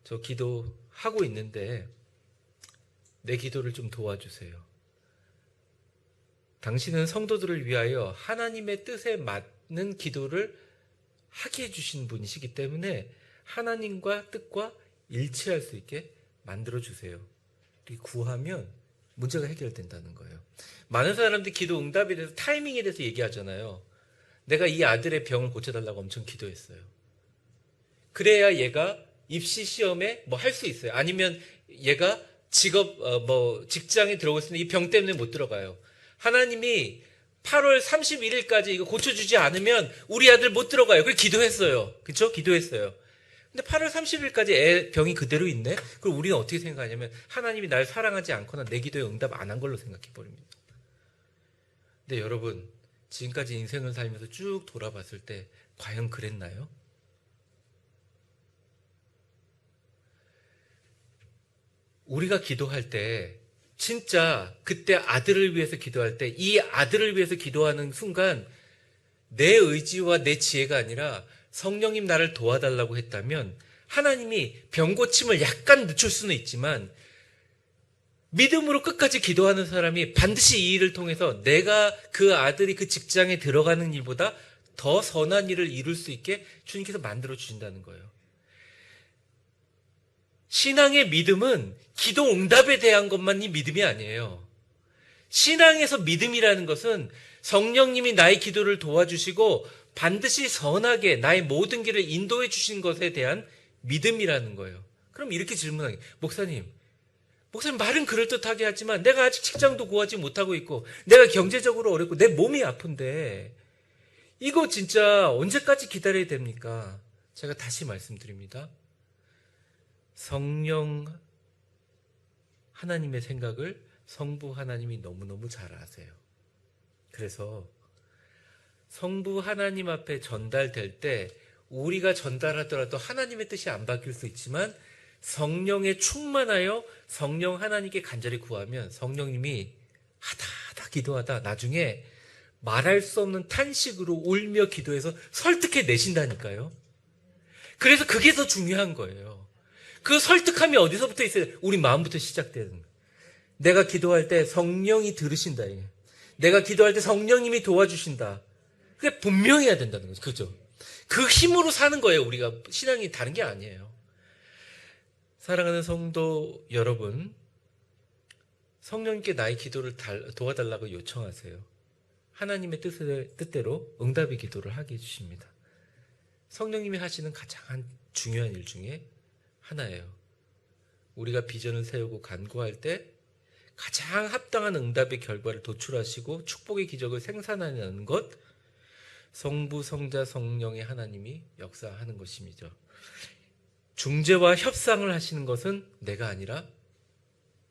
저 기도하고 있는데 내 기도를 좀 도와주세요. 당신은 성도들을 위하여 하나님의 뜻에 맞는 기도를 하게 해주신 분이시기 때문에 하나님과 뜻과 일치할 수 있게 만들어주세요. 이렇게 구하면 문제가 해결된다는 거예요. 많은 사람들이 기도 응답에 대해서 타이밍에 대해서 얘기하잖아요. 내가 이 아들의 병을 고쳐달라고 엄청 기도했어요. 그래야 얘가 입시 시험에 뭐 할 수 있어요. 아니면 얘가 직장에 들어올 수 있는 이 병 때문에 못 들어가요. 하나님이 8월 31일까지 이거 고쳐주지 않으면 우리 아들 못 들어가요. 그래서 기도했어요. 그렇죠? 기도했어요. 근데 8월 30일까지 병이 그대로 있네? 그럼 우리는 어떻게 생각하냐면 하나님이 날 사랑하지 않거나 내 기도에 응답 안 한 걸로 생각해 버립니다. 근데 여러분, 지금까지 인생을 살면서 쭉 돌아봤을 때 과연 그랬나요? 우리가 기도할 때 진짜 그때 아들을 위해서 기도할 때 이 아들을 위해서 기도하는 순간 내 의지와 내 지혜가 아니라 성령님 나를 도와달라고 했다면 하나님이 병 고침을 약간 늦출 수는 있지만 믿음으로 끝까지 기도하는 사람이 반드시 이 일을 통해서 내가 그 아들이 그 직장에 들어가는 일보다 더 선한 일을 이룰 수 있게 주님께서 만들어 주신다는 거예요. 신앙의 믿음은 기도 응답에 대한 것만이 믿음이 아니에요. 신앙에서 믿음이라는 것은 성령님이 나의 기도를 도와주시고 반드시 선하게 나의 모든 길을 인도해 주신 것에 대한 믿음이라는 거예요. 그럼 이렇게 질문하게, 목사님 말은 그럴듯하게 하지만 내가 아직 직장도 구하지 못하고 있고 내가 경제적으로 어렵고 내 몸이 아픈데 이거 진짜 언제까지 기다려야 됩니까? 제가 다시 말씀드립니다. 성령 하나님의 생각을 성부 하나님이 너무너무 잘 아세요. 그래서 성부 하나님 앞에 전달될 때 우리가 전달하더라도 하나님의 뜻이 안 바뀔 수 있지만 성령에 충만하여 성령 하나님께 간절히 구하면 성령님이 하다 기도하다 나중에 말할 수 없는 탄식으로 울며 기도해서 설득해 내신다니까요. 그래서 그게 더 중요한 거예요. 그 설득함이 어디서부터 있어요? 우리 마음부터 시작되는 거예요. 내가 기도할 때 성령이 들으신다. 내가 기도할 때 성령님이 도와주신다. 그게 분명해야 된다는 거죠. 그죠? 그 힘으로 사는 거예요. 우리가 신앙이 다른 게 아니에요. 사랑하는 성도 여러분, 성령님께 나의 기도를 도와달라고 요청하세요. 하나님의 뜻대로 응답의 기도를 하게 해주십니다. 성령님이 하시는 가장 중요한 일 중에 하나예요. 우리가 비전을 세우고 간구할 때 가장 합당한 응답의 결과를 도출하시고 축복의 기적을 생산하는 것, 성부, 성자, 성령의 하나님이 역사하는 것입니다. 중재와 협상을 하시는 것은 내가 아니라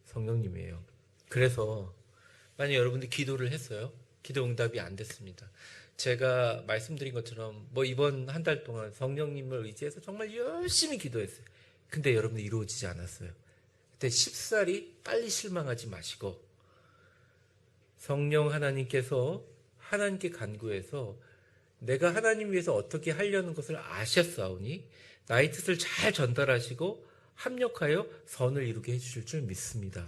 성령님이에요. 그래서 만약 여러분들이 기도를 했어요. 기도 응답이 안 됐습니다. 제가 말씀드린 것처럼 이번 한 달 동안 성령님을 의지해서 정말 열심히 기도했어요. 근데 여러분들 이루어지지 않았어요. 그때 쉽사리 빨리 실망하지 마시고 성령 하나님께서 하나님께 간구해서 내가 하나님 위해서 어떻게 하려는 것을 아셨사오니 나의 뜻을 잘 전달하시고 합력하여 선을 이루게 해주실 줄 믿습니다.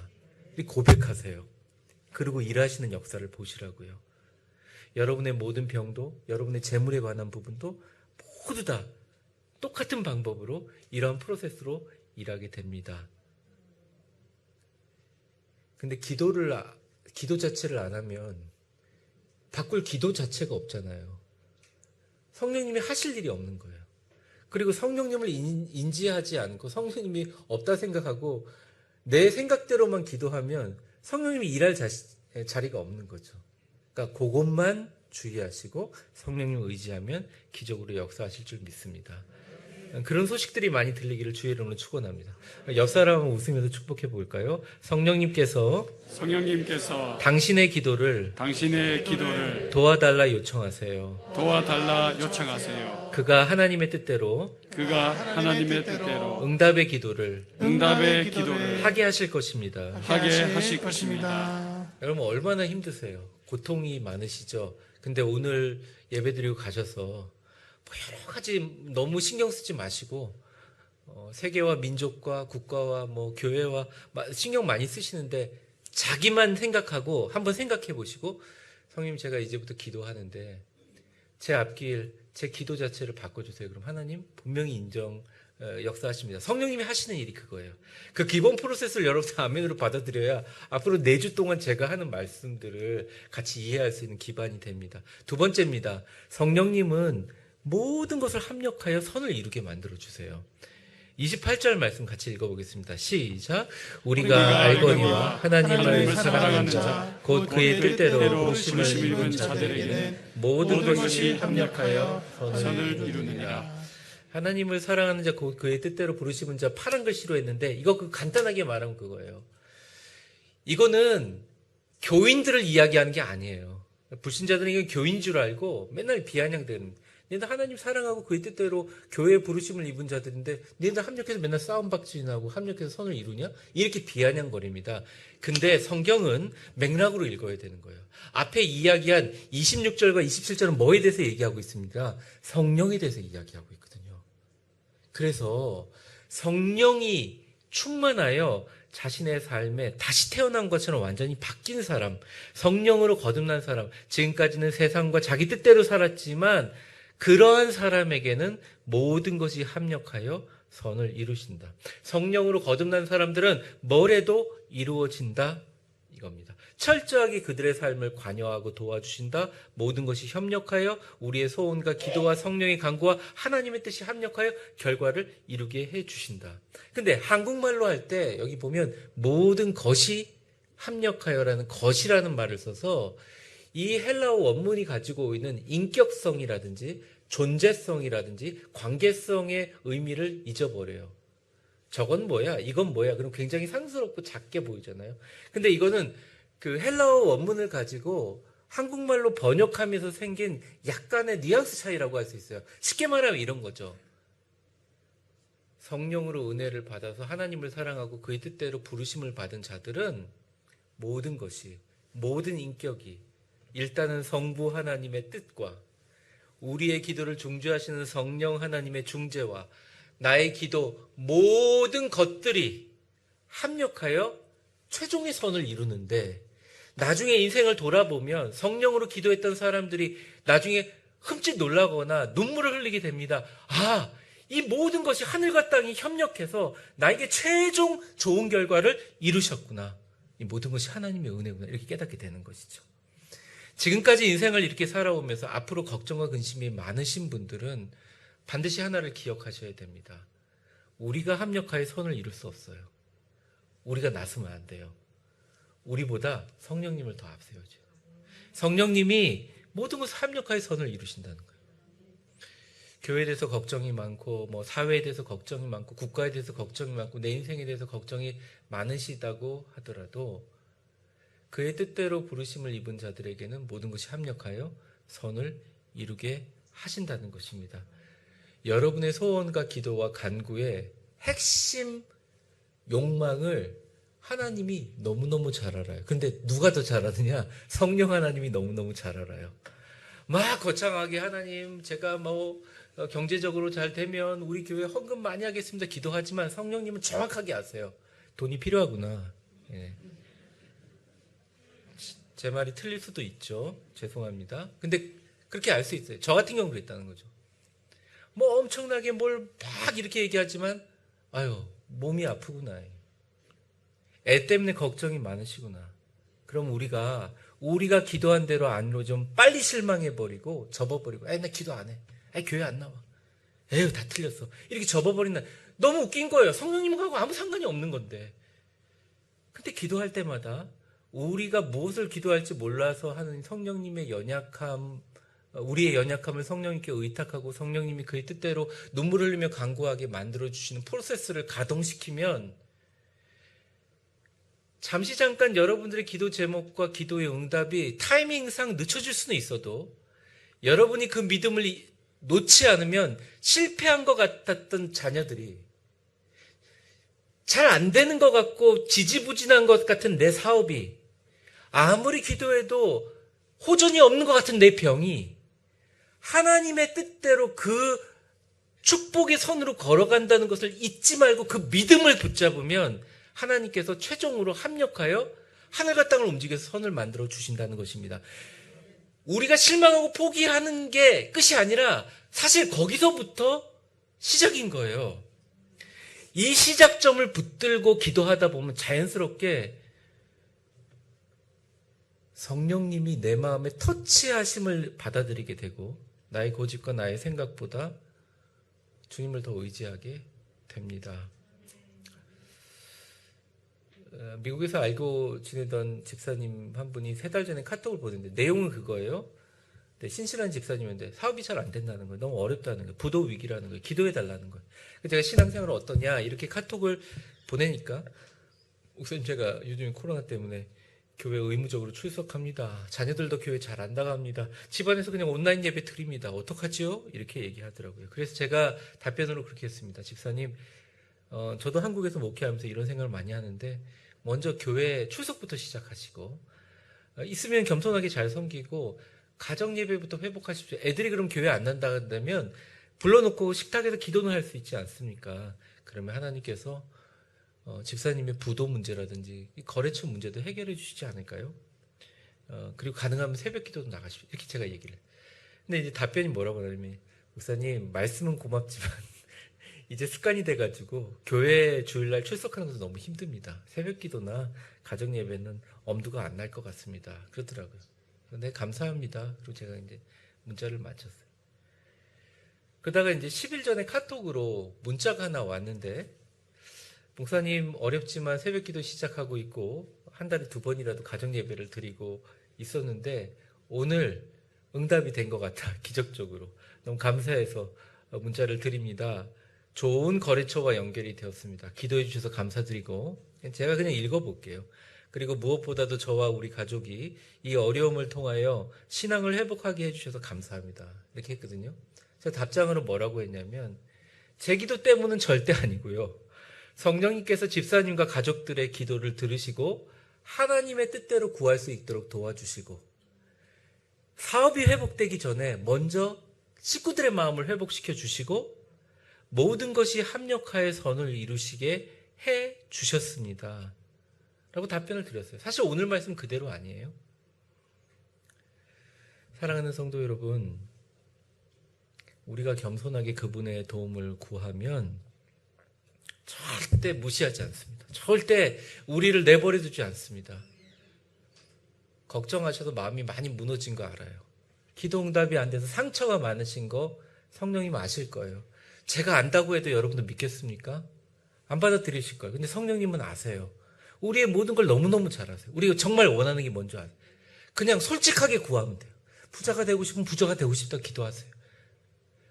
고백하세요. 그리고 일하시는 역사를 보시라고요. 여러분의 모든 병도, 여러분의 재물에 관한 부분도 모두 다 똑같은 방법으로 이러한 프로세스로 일하게 됩니다. 근데 기도 자체를 안 하면 바꿀 기도 자체가 없잖아요. 성령님이 하실 일이 없는 거예요. 그리고 성령님을 인지하지 않고 성령님이 없다 생각하고 내 생각대로만 기도하면 성령님이 일할 자리가 없는 거죠. 그러니까 그것만 주의하시고 성령님 의지하면 기적으로 역사하실 줄 믿습니다. 그런 소식들이 많이 들리기를 주의 이름으로 축원합니다. 옆 사람은 웃으면서 축복해 볼까요? 성령님께서 당신의 기도를 도와달라 요청하세요. 그가 하나님의 뜻대로 응답의 기도를 하게 하실 것입니다. 여러분 얼마나 힘드세요? 고통이 많으시죠? 근데 오늘 예배드리고 가셔서 여러 가지 너무 신경 쓰지 마시고 세계와 민족과 국가와 교회와 신경 많이 쓰시는데 자기만 생각하고 한번 생각해 보시고 성님 제가 이제부터 기도하는데 제 앞길 제 기도 자체를 바꿔주세요. 그럼 하나님 분명히 역사하십니다. 성령님이 하시는 일이 그거예요. 그 기본 프로세스를 여러분들 아멘으로 받아들여야 앞으로 4주 동안 제가 하는 말씀들을 같이 이해할 수 있는 기반이 됩니다. 두 번째입니다. 성령님은 모든 것을 합력하여 선을 이루게 만들어주세요. 28절 말씀 같이 읽어보겠습니다. 시작. 우리가 알거니와 하나님을 사랑하는 자 곧 그의 뜻대로 부르심을 입은 자들에게는 모든 것이 합력하여 선을 이루느니라. 하나님을 사랑하는 자 곧 그의 뜻대로 부르심은 자 파란 글씨로 했는데 이거 간단하게 말하면 그거예요. 이거는 교인들을 이야기하는 게 아니에요. 불신자들은 이건 교인 줄 알고 맨날 비아냥대는 너희들 하나님 사랑하고 그의 뜻대로 교회에 부르심을 입은 자들인데 너희들 합력해서 맨날 싸움박질하고 합력해서 선을 이루냐? 이렇게 비아냥거립니다. 근데 성경은 맥락으로 읽어야 되는 거예요. 앞에 이야기한 26절과 27절은 뭐에 대해서 얘기하고 있습니까? 성령에 대해서 이야기하고 있거든요. 그래서 성령이 충만하여 자신의 삶에 다시 태어난 것처럼 완전히 바뀐 사람, 성령으로 거듭난 사람, 지금까지는 세상과 자기 뜻대로 살았지만 그러한 사람에게는 모든 것이 합력하여 선을 이루신다. 성령으로 거듭난 사람들은 뭘 해도 이루어진다 이겁니다. 철저하게 그들의 삶을 관여하고 도와주신다. 모든 것이 협력하여 우리의 소원과 기도와 성령의 간구와 하나님의 뜻이 합력하여 결과를 이루게 해주신다. 근데 한국말로 할 때 여기 보면 모든 것이 합력하여라는 것이라는 말을 써서 이 헬라어 원문이 가지고 있는 인격성이라든지 존재성이라든지 관계성의 의미를 잊어버려요. 저건 뭐야? 이건 뭐야? 그럼 굉장히 상스럽고 작게 보이잖아요. 근데 이거는 그 헬라어 원문을 가지고 한국말로 번역하면서 생긴 약간의 뉘앙스 차이라고 할 수 있어요. 쉽게 말하면 이런 거죠. 성령으로 은혜를 받아서 하나님을 사랑하고 그의 뜻대로 부르심을 받은 자들은 모든 것이, 모든 인격이 일단은 성부 하나님의 뜻과 우리의 기도를 중재하시는 성령 하나님의 중재와 나의 기도 모든 것들이 합력하여 최종의 선을 이루는데 나중에 인생을 돌아보면 성령으로 기도했던 사람들이 나중에 흠칫 놀라거나 눈물을 흘리게 됩니다. 아, 이 모든 것이 하늘과 땅이 협력해서 나에게 최종 좋은 결과를 이루셨구나. 이 모든 것이 하나님의 은혜구나. 이렇게 깨닫게 되는 것이죠. 지금까지 인생을 이렇게 살아오면서 앞으로 걱정과 근심이 많으신 분들은 반드시 하나를 기억하셔야 됩니다. 우리가 합력하여 선을 이룰 수 없어요. 우리가 나서면 안 돼요. 우리보다 성령님을 더 앞세워줘요. 성령님이 모든 것을 합력하여 선을 이루신다는 거예요. 교회에 대해서 걱정이 많고, 사회에 대해서 걱정이 많고, 국가에 대해서 걱정이 많고, 내 인생에 대해서 걱정이 많으시다고 하더라도 그의 뜻대로 부르심을 입은 자들에게는 모든 것이 합력하여 선을 이루게 하신다는 것입니다. 여러분의 소원과 기도와 간구의 핵심 욕망을 하나님이 너무너무 잘 알아요. 근데 누가 더 잘 아느냐? 성령 하나님이 너무너무 잘 알아요. 막 거창하게 하나님 제가 경제적으로 잘 되면 우리 교회 헌금 많이 하겠습니다 기도하지만 성령님은 정확하게 아세요. 돈이 필요하구나. 예. 제 말이 틀릴 수도 있죠. 죄송합니다. 근데 그렇게 알 수 있어요. 저 같은 경우 그랬다는 거죠. 엄청나게 뭘 막 이렇게 얘기하지만 아유 몸이 아프구나. 애 때문에 걱정이 많으시구나. 그럼 우리가 기도한 대로 안 이루어지면 빨리 실망해버리고 접어버리고 나 기도 안 해. 교회 안 나와. 에휴 다 틀렸어. 이렇게 접어버린 날 너무 웃긴 거예요. 성령님하고 아무 상관이 없는 건데. 근데 기도할 때마다 우리가 무엇을 기도할지 몰라서 하는 성령님의 연약함, 우리의 연약함을 성령님께 의탁하고 성령님이 그의 뜻대로 눈물 흘리며 간구하게 만들어주시는 프로세스를 가동시키면 잠시 잠깐 여러분들의 기도 제목과 기도의 응답이 타이밍상 늦춰질 수는 있어도 여러분이 그 믿음을 놓지 않으면 실패한 것 같았던 자녀들이 잘 안 되는 것 같고 지지부진한 것 같은 내 사업이 아무리 기도해도 호전이 없는 것 같은 내 병이 하나님의 뜻대로 그 축복의 선으로 걸어간다는 것을 잊지 말고 그 믿음을 붙잡으면 하나님께서 최종으로 합력하여 하늘과 땅을 움직여서 선을 만들어 주신다는 것입니다. 우리가 실망하고 포기하는 게 끝이 아니라 사실 거기서부터 시작인 거예요. 이 시작점을 붙들고 기도하다 보면 자연스럽게 성령님이 내 마음에 터치하심을 받아들이게 되고 나의 고집과 나의 생각보다 주님을 더 의지하게 됩니다. 미국에서 알고 지내던 집사님 한 분이 3달 전에 카톡을 보냈는데 내용은 그거예요. 신실한 집사님인데 사업이 잘 안 된다는 거예요. 너무 어렵다는 거예요. 부도 위기라는 거예요. 기도해달라는 거예요. 제가 신앙생활은 어떠냐 이렇게 카톡을 보내니까 목사님 제가 요즘 코로나 때문에 교회 의무적으로 출석합니다. 자녀들도 교회 잘 안 나갑니다. 집안에서 그냥 온라인 예배 드립니다. 어떡하지요? 이렇게 얘기하더라고요. 그래서 제가 답변으로 그렇게 했습니다. 집사님, 저도 한국에서 목회하면서 이런 생각을 많이 하는데 먼저 교회 출석부터 시작하시고 있으면 겸손하게 잘 섬기고 가정 예배부터 회복하십시오. 애들이 그럼 교회 안 난다면 불러놓고 식탁에서 기도는 할 수 있지 않습니까? 그러면 하나님께서 집사님의 부도 문제라든지 거래처 문제도 해결해 주시지 않을까요? 그리고 가능하면 새벽 기도도 나가십시오. 이렇게 제가 얘기를 해요. 근데 이제 답변이 뭐라고 하냐면 목사님 말씀은 고맙지만 이제 습관이 돼가지고 교회 주일날 출석하는 것도 너무 힘듭니다. 새벽 기도나 가정 예배는 엄두가 안 날 것 같습니다. 그러더라고요. 네, 감사합니다. 그리고 제가 이제 문자를 마쳤어요. 그러다가 이제 10일 전에 카톡으로 문자가 하나 왔는데 목사님 어렵지만 새벽 기도 시작하고 있고 한 달에 2번이라도 가정 예배를 드리고 있었는데 오늘 응답이 된 것 같아. 기적적으로. 너무 감사해서 문자를 드립니다. 좋은 거래처와 연결이 되었습니다. 기도해 주셔서 감사드리고 제가 그냥 읽어볼게요. 그리고 무엇보다도 저와 우리 가족이 이 어려움을 통하여 신앙을 회복하게 해주셔서 감사합니다. 이렇게 했거든요. 제가 답장으로 뭐라고 했냐면 제 기도 때문은 절대 아니고요. 성령님께서 집사님과 가족들의 기도를 들으시고 하나님의 뜻대로 구할 수 있도록 도와주시고 사업이 회복되기 전에 먼저 식구들의 마음을 회복시켜 주시고 모든 것이 합력하여 선을 이루시게 해 주셨습니다. 라고 답변을 드렸어요. 사실 오늘 말씀 그대로 아니에요. 사랑하는 성도 여러분, 우리가 겸손하게 그분의 도움을 구하면 절대 무시하지 않습니다. 절대 우리를 내버려 두지 않습니다. 걱정하셔도 마음이 많이 무너진 거 알아요. 기도 응답이 안 돼서 상처가 많으신 거 성령님 아실 거예요. 제가 안다고 해도 여러분들 믿겠습니까? 안 받아들이실 거예요. 근데 성령님은 아세요. 우리의 모든 걸 너무너무 잘 아세요. 우리가 정말 원하는 게 뭔지 아세요. 그냥 솔직하게 구하면 돼요. 부자가 되고 싶으면 부자가 되고 싶다 기도하세요.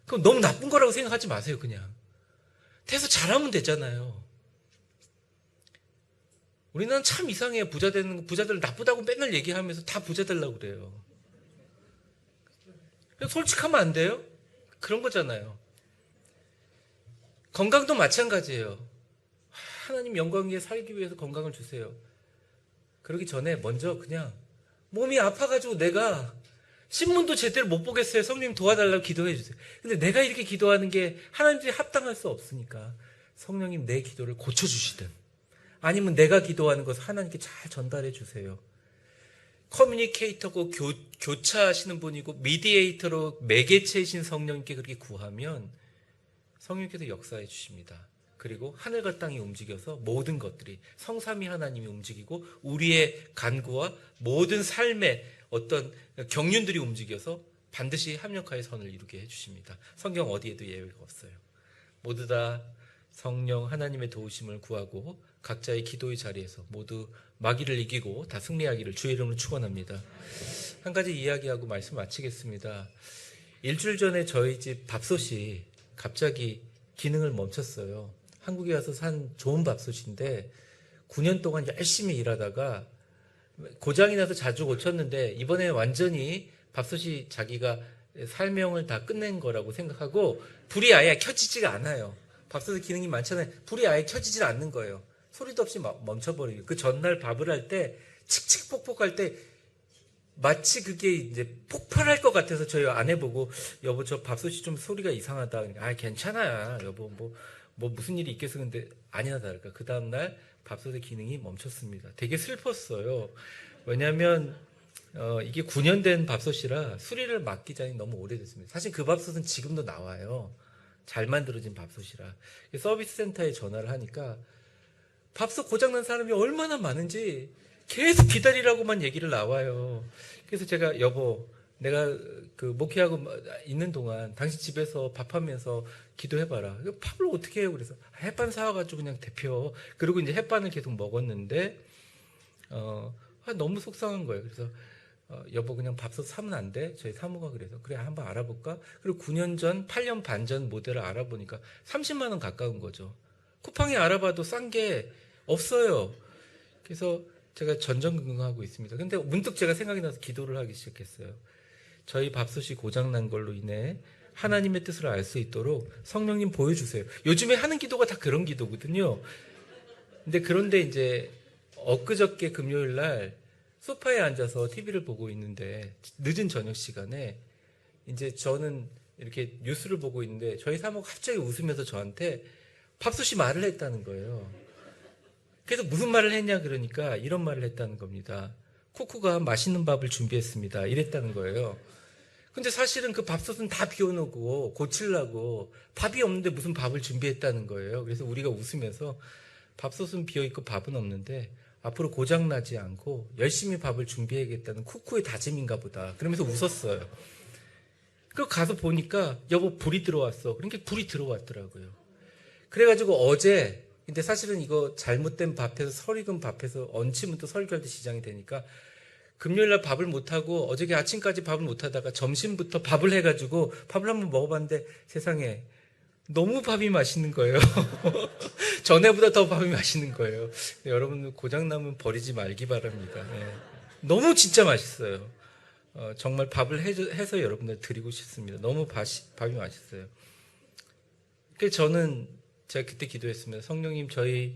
그럼 너무 나쁜 거라고 생각하지 마세요. 그냥 돼서 잘하면 되잖아요. 우리는 참 이상해요. 부자 되는 거, 부자들 나쁘다고 맨날 얘기하면서 다 부자 되려고 그래요. 그냥 솔직하면 안 돼요? 그런 거잖아요. 건강도 마찬가지예요. 하나님 영광 위에 살기 위해서 건강을 주세요. 그러기 전에 먼저 그냥 몸이 아파가지고 내가 신문도 제대로 못 보겠어요. 성령님 도와달라고 기도해 주세요. 근데 내가 이렇게 기도하는 게 하나님께 합당할 수 없으니까 성령님 내 기도를 고쳐주시든 아니면 내가 기도하는 것을 하나님께 잘 전달해 주세요. 커뮤니케이터고 교차하시는 분이고 미디에이터로 매개체이신 성령님께 그렇게 구하면 성령께서 역사해 주십니다. 그리고 하늘과 땅이 움직여서 모든 것들이 성삼위 하나님이 움직이고 우리의 간구와 모든 삶의 어떤 경륜들이 움직여서 반드시 합력하여 선을 이루게 해주십니다. 성경 어디에도 예외가 없어요. 모두 다 성령 하나님의 도우심을 구하고 각자의 기도의 자리에서 모두 마귀를 이기고 다 승리하기를 주의 이름으로 축원합니다. 한 가지 이야기하고 말씀 마치겠습니다. 일주일 전에 저희 집 밥솥이 갑자기 기능을 멈췄어요. 한국에 와서 산 좋은 밥솥인데 9년 동안 열심히 일하다가 고장이 나서 자주 고쳤는데 이번에 완전히 밥솥이 자기가 설명을 다 끝낸 거라고 생각하고 불이 아예 켜지지가 않아요. 밥솥의 기능이 많잖아요. 불이 아예 켜지질 않는 거예요. 소리도 없이 멈춰버리고 그 전날 밥을 할 때 칙칙폭폭할 때 마치 그게 이제 폭발할 것 같아서 저희 아내 보고 여보 저 밥솥이 좀 소리가 이상하다. 아 괜찮아 여보 뭐 무슨 일이 있겠어. 근데 아니나 다를까 그 다음날 밥솥의 기능이 멈췄습니다. 되게 슬펐어요. 왜냐하면 이게 9년 된 밥솥이라 수리를 맡기 전이 너무 오래됐습니다. 사실 그 밥솥은 지금도 나와요. 잘 만들어진 밥솥이라. 서비스 센터에 전화를 하니까 밥솥 고장난 사람이 얼마나 많은지 계속 기다리라고만 얘기를 나와요. 그래서 제가 여보 내가 그 목회하고 있는 동안 당신 집에서 밥하면서 기도해봐라. 밥을 어떻게 해요? 그래서 햇반 사와가지고 그냥 데펴. 그리고 이제 햇반을 계속 먹었는데 너무 속상한 거예요. 그래서 여보 그냥 밥솥 사면 안 돼? 저희 사모가 그래서 그래 한번 알아볼까? 그리고 9년 전 8년 반 전 모델을 알아보니까 30만 원 가까운 거죠. 쿠팡에 알아봐도 싼 게 없어요. 그래서 제가 전전긍긍하고 있습니다. 근데 문득 제가 생각이 나서 기도를 하기 시작했어요. 저희 밥솥이 고장난 걸로 인해 하나님의 뜻을 알 수 있도록 성령님 보여주세요. 요즘에 하는 기도가 다 그런 기도거든요. 그런데 이제 엊그저께 금요일 날 소파에 앉아서 TV를 보고 있는데 늦은 저녁 시간에 이제 저는 이렇게 뉴스를 보고 있는데 저희 사모가 갑자기 웃으면서 저한테 밥솥이 말을 했다는 거예요. 그래서 무슨 말을 했냐 그러니까 이런 말을 했다는 겁니다. 쿠쿠가 맛있는 밥을 준비했습니다. 이랬다는 거예요. 근데 사실은 그 밥솥은 다 비워놓고 고치려고 밥이 없는데 무슨 밥을 준비했다는 거예요. 그래서 우리가 웃으면서 밥솥은 비어있고 밥은 없는데 앞으로 고장나지 않고 열심히 밥을 준비해야겠다는 쿠쿠의 다짐인가 보다. 그러면서 웃었어요. 그 가서 보니까 여보 불이 들어왔어. 그러니까 불이 들어왔더라고요. 그래가지고 어제 근데 사실은 이거 잘못된 밥에서 설익은 밥에서 얹히면 또 설교할 때 지장이 되니까 금요일날 밥을 못하고 어저께 아침까지 밥을 못하다가 점심부터 밥을 해가지고 밥을 한번 먹어봤는데 세상에 너무 밥이 맛있는 거예요. 전에보다 더 밥이 맛있는 거예요. 여러분 고장나면 버리지 말기 바랍니다. 네. 너무 진짜 맛있어요. 정말 밥을 해서 여러분들 드리고 싶습니다. 너무 밥이 맛있어요. 그래서 저는 제가 그때 기도했습니다. 성령님 저희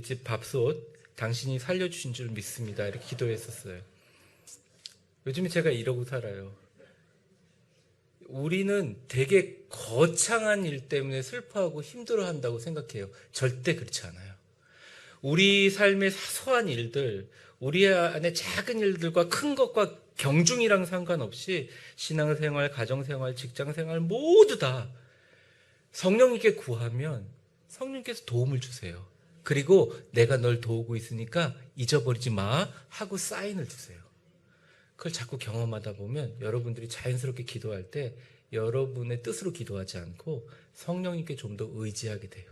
집 밥솥 당신이 살려주신 줄 믿습니다. 이렇게 기도했었어요. 요즘에 제가 이러고 살아요. 우리는 되게 거창한 일 때문에 슬퍼하고 힘들어한다고 생각해요. 절대 그렇지 않아요. 우리 삶의 사소한 일들, 우리 안에 작은 일들과 큰 것과 경중이랑 상관없이 신앙생활, 가정생활, 직장생활 모두 다 성령님께 구하면 성령님께서 도움을 주세요. 그리고 내가 널 도우고 있으니까 잊어버리지 마 하고 사인을 주세요. 그걸 자꾸 경험하다 보면 여러분들이 자연스럽게 기도할 때 여러분의 뜻으로 기도하지 않고 성령님께 좀 더 의지하게 돼요.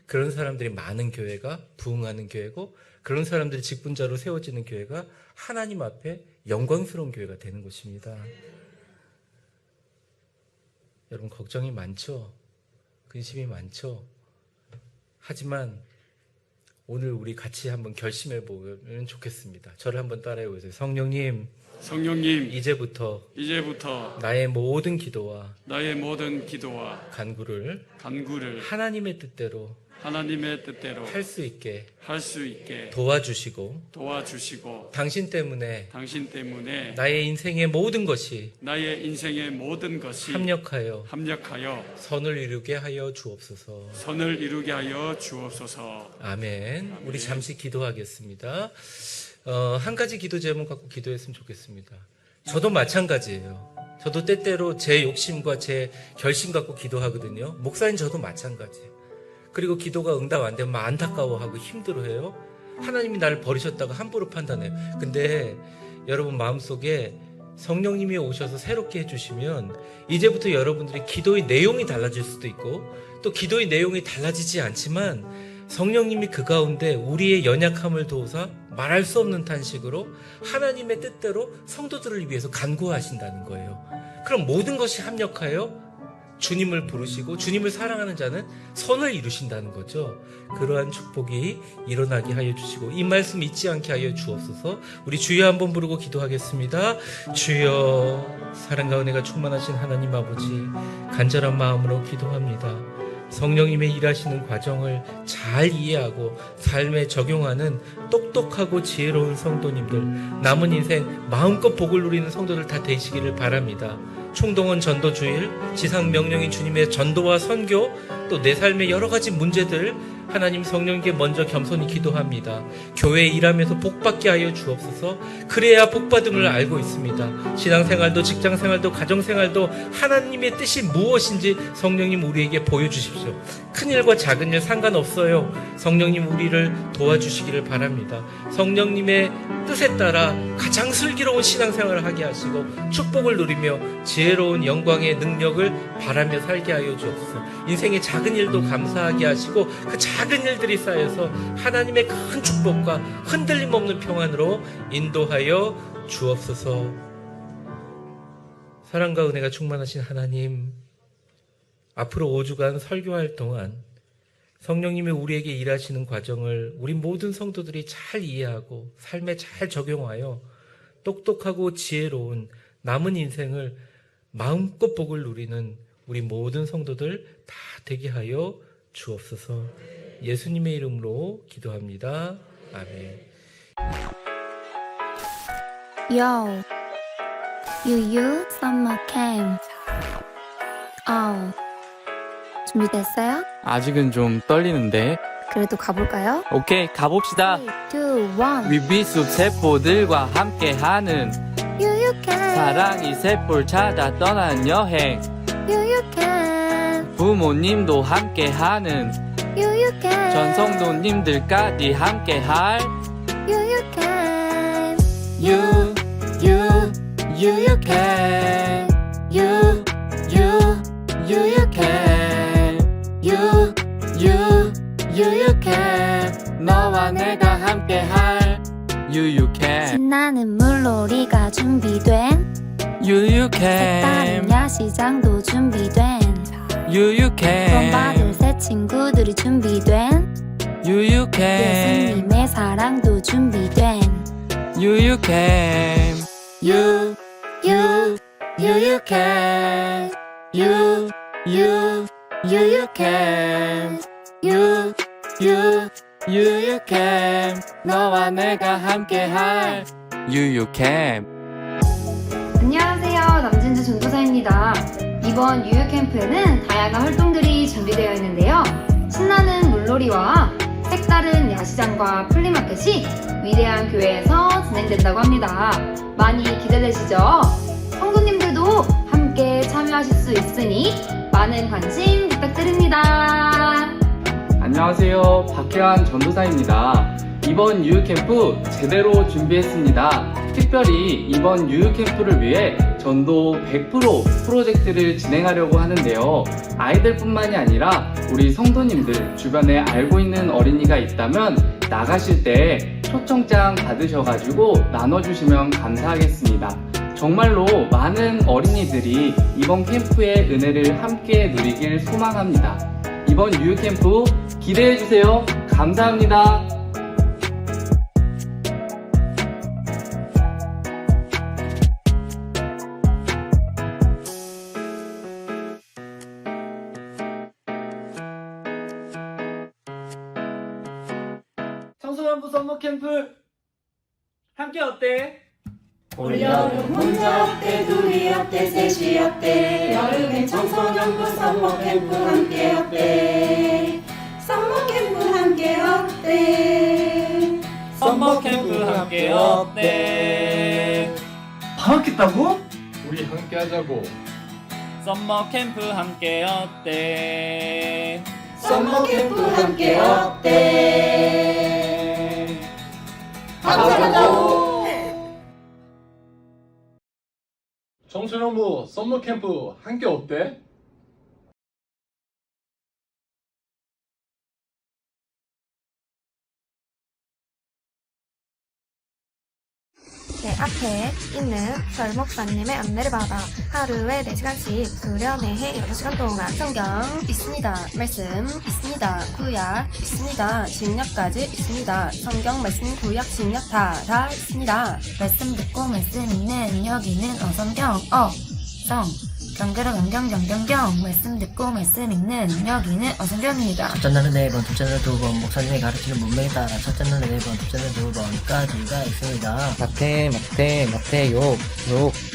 그런 사람들이 많은 교회가 부흥하는 교회고, 그런 사람들이 직분자로 세워지는 교회가 하나님 앞에 영광스러운 교회가 되는 것입니다. 여러분, 걱정이 많죠? 근심이 많죠? 하지만 오늘 우리 같이 한번 결심해 보면 좋겠습니다. 저를 한번 따라해 보세요. 성령님, 이제부터 나의 모든 기도와 간구를 하나님의 뜻대로 할 수 있게 도와주시고 당신 때문에 나의 인생의 모든 것이 합력하여 선을 이루게 하여 주옵소서. 아멘. 우리 잠시 기도하겠습니다. 한 가지 기도 제목 갖고 기도했으면 좋겠습니다. 저도 마찬가지예요. 저도 때때로 제 욕심과 제 결심 갖고 기도하거든요. 목사님, 저도 마찬가지예요. 그리고 기도가 응답 안 되면 안타까워하고 힘들어해요. 하나님이 나를 버리셨다고 함부로 판단해요. 근데 여러분 마음속에 성령님이 오셔서 새롭게 해주시면 이제부터 여러분들이 기도의 내용이 달라질 수도 있고, 또 기도의 내용이 달라지지 않지만 성령님이 그 가운데 우리의 연약함을 도우사 말할 수 없는 탄식으로 하나님의 뜻대로 성도들을 위해서 간구하신다는 거예요. 그럼 모든 것이 합력하여 주님을 부르시고 주님을 사랑하는 자는 선을 이루신다는 거죠. 그러한 축복이 일어나게 하여 주시고 이 말씀 잊지 않게 하여 주옵소서. 우리 주여 한번 부르고 기도하겠습니다. 주여, 사랑과 은혜가 충만하신 하나님 아버지, 간절한 마음으로 기도합니다. 성령님의 일하시는 과정을 잘 이해하고 삶에 적용하는 똑똑하고 지혜로운 성도님들, 남은 인생 마음껏 복을 누리는 성도들 다 되시기를 바랍니다. 총동원 전도 주일, 지상 명령인 주님의 전도와 선교, 또 내 삶의 여러 가지 문제들 하나님 성령님께 먼저 겸손히 기도합니다. 교회에 일하면서 복받게 하여 주옵소서. 그래야 복받음을 알고 있습니다. 신앙생활도 직장생활도 가정생활도 하나님의 뜻이 무엇인지 성령님 우리에게 보여주십시오. 큰일과 작은 일 상관없어요. 성령님 우리를 도와주시기를 바랍니다. 성령님의 뜻에 따라 가장 슬기로운 신앙생활을 하게 하시고 축복을 누리며 지혜로운 영광의 능력을 바라며 살게 하여 주옵소서. 인생의 작은 일도 감사하게 하시고 그 작은 일들이 쌓여서 하나님의 큰 축복과 흔들림 없는 평안으로 인도하여 주옵소서. 사랑과 은혜가 충만하신 하나님, 앞으로 5주간 설교할 동안 성령님이 우리에게 일하시는 과정을 우리 모든 성도들이 잘 이해하고 삶에 잘 적용하여 똑똑하고 지혜로운 남은 인생을 마음껏 복을 누리는 우리 모든 성도들 다 되게 하여 주옵소서. 예수님의 이름으로 기도합니다. 아멘. Yo, you summer camp. 준비됐어요? 아직은 좀 떨리는데. 그래도 가볼까요? 오케이, 가봅시다. 3, 2, 1. 위비숲 세포들과 함께하는 유유캠. 사랑이 세포를 찾아 떠나는 여행. 유유캠. 부모님도 함께하는 유유캠. 전성도님들까지 함께할 유유캠. 유유캠. 유유캠. 너와 내가 함께할 유유캠. 신나는 물놀이가 준비된 유유캠. 색다른 야시장도 준비된 유유캠. 본받을 새 친구들이 준비된 유유캠. 예수님의 사랑도 준비된 유유캠. 유유캠. 유유캠. 유유캠. 너와 내가 함께할 유유캠. 안녕하세요. 남진주 전도사입니다. 이번 유유캠프에는 다양한 활동들이 준비되어 있는데요. 신나는 물놀이와 색다른 야시장과 플리마켓이 위대한 교회에서 진행된다고 합니다. 많이 기대되시죠? 성도님들도 함께 참여하실 수 있으니 많은 관심 부탁드립니다. 안녕하세요. 박혜환 전도사입니다. 이번 유유캠프 제대로 준비했습니다. 특별히 이번 유유캠프를 위해 전도 100% 프로젝트를 진행하려고 하는데요. 아이들뿐만이 아니라 우리 성도님들 주변에 알고 있는 어린이가 있다면 나가실 때 초청장 받으셔가지고 나눠주시면 감사하겠습니다. 정말로 많은 어린이들이 이번 캠프의 은혜를 함께 누리길 소망합니다. 이번 유유캠프 기대해주세요. 감사합니다. 청소년부 썸머캠프 함께 어때? 올여름 혼자 어때 둘이 어때 셋이 어때 여름엔 청소년부 썸머캠프 함께 어때 썸머캠프 함께 어때 썸머캠프 함께 어때? 방학했다고? 우리 함께 하자고. 썸머캠프 함께 어때? 썸머캠프 함께 어때 감사하다고 청소년부 썸머캠프 함께 어때? 내 앞에 있는 설 목사님의 안내를 받아 하루에 4시간씩 수련회 6시간 동안 성경 있습니다. 말씀 있습니다. 구약 있습니다. 신약까지 있습니다. 성경 말씀 구약 신약 다 있습니다. 말씀 듣고 말씀 있는 여기는 어성경 경경 말씀 듣고 말씀 읽는 여기는 어성경입니다. 첫째 날은 4번, 둘째 날은 2번, 목사님이 가르치는 문맥에 따라 첫째 날은 4번, 둘째 날은 2번까지가 있습니다.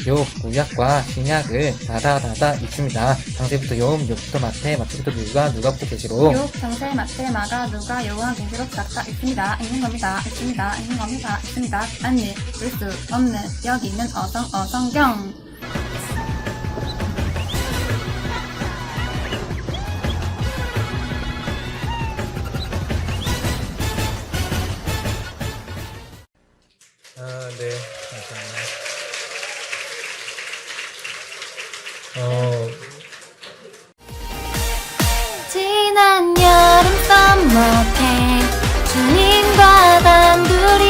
욕, 구약과 신약을 다다 있습니다. 장세부터 욕부터 마태부터 누가부터 계시록. 욕, 장세, 마태, 마가, 누가, 요한, 계시록 다 있습니다. 있는 겁니다. 있습니다. 아니, 볼 수 없는 여기는 어성경. 네, 감사합니다. 지난 여름 썸머캠 주님과 단둘이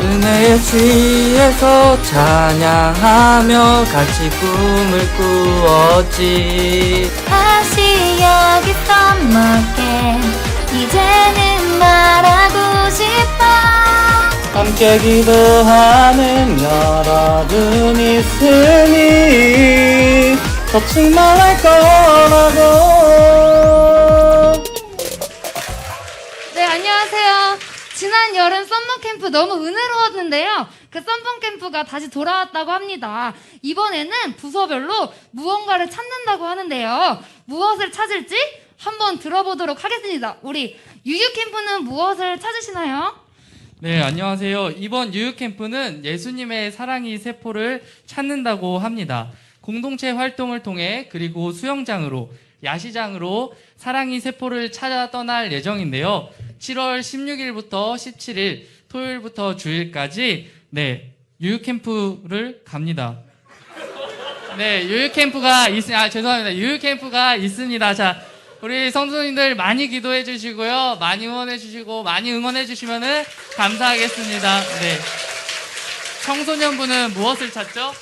은혜의 취해서 찬양하며 같이 꿈을 꾸었지. 다시 여기 썸머캠 이제는 말하고 싶어. 함께 기도하는 여러분 있으니 더 충만할 거라고. 네, 안녕하세요. 지난 여름 썸머캠프 너무 은혜로웠는데요. 그 썸머캠프가 다시 돌아왔다고 합니다. 이번에는 부서별로 무언가를 찾는다고 하는데요. 무엇을 찾을지 한번 들어보도록 하겠습니다. 우리 유유캠프는 무엇을 찾으시나요? 네, 안녕하세요. 이번 유유캠프는 예수님의 사랑이 세포를 찾는다고 합니다. 공동체 활동을 통해 그리고 수영장으로, 야시장으로 사랑이 세포를 찾아 떠날 예정인데요. 7월 16일부터 17일, 토요일부터 주일까지 유유캠프를 갑니다. 네, 유유캠프가 있습니다. 자, 우리 성도님들 많이 기도해 주시고요. 많이 응원해 주시고, 많이 응원해 주시면은 감사하겠습니다. 네. 청소년부는 무엇을 찾죠?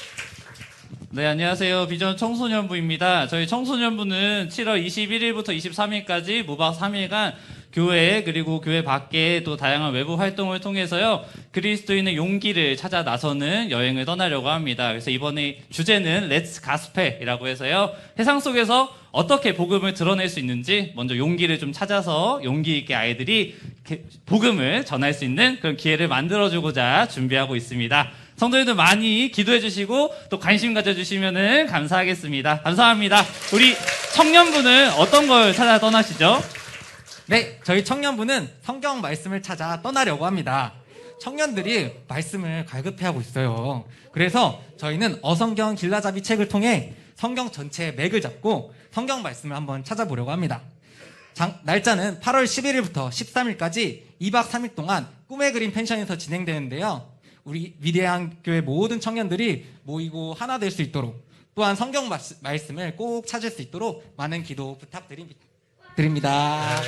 네, 안녕하세요. 비전 청소년부입니다. 저희 청소년부는 7월 21일부터 23일까지 무박 3일간 교회 그리고 교회 밖에 또 다양한 외부 활동을 통해서요. 그리스도인의 용기를 찾아 나서는 여행을 떠나려고 합니다. 그래서 이번에 주제는 Let's Gospel이라고 해서요. 세상 속에서 어떻게 복음을 드러낼 수 있는지 먼저 용기를 좀 찾아서 용기 있게 아이들이 복음을 전할 수 있는 그런 기회를 만들어주고자 준비하고 있습니다. 성도님들 많이 기도해 주시고 또 관심 가져주시면 감사하겠습니다. 감사합니다. 우리 청년부는 어떤 걸 찾아 떠나시죠? 네, 저희 청년부는 성경 말씀을 찾아 떠나려고 합니다. 청년들이 말씀을 갈급해하고 있어요. 그래서 저희는 어성경 길라잡이 책을 통해 성경 전체의 맥을 잡고 성경 말씀을 한번 찾아보려고 합니다. 날짜는 8월 11일부터 13일까지 2박 3일 동안 꿈의 그림 펜션에서 진행되는데요. 우리 위대한 교회 모든 청년들이 모이고 하나 될 수 있도록, 또한 성경 말씀을 꼭 찾을 수 있도록 많은 기도 부탁드립니다.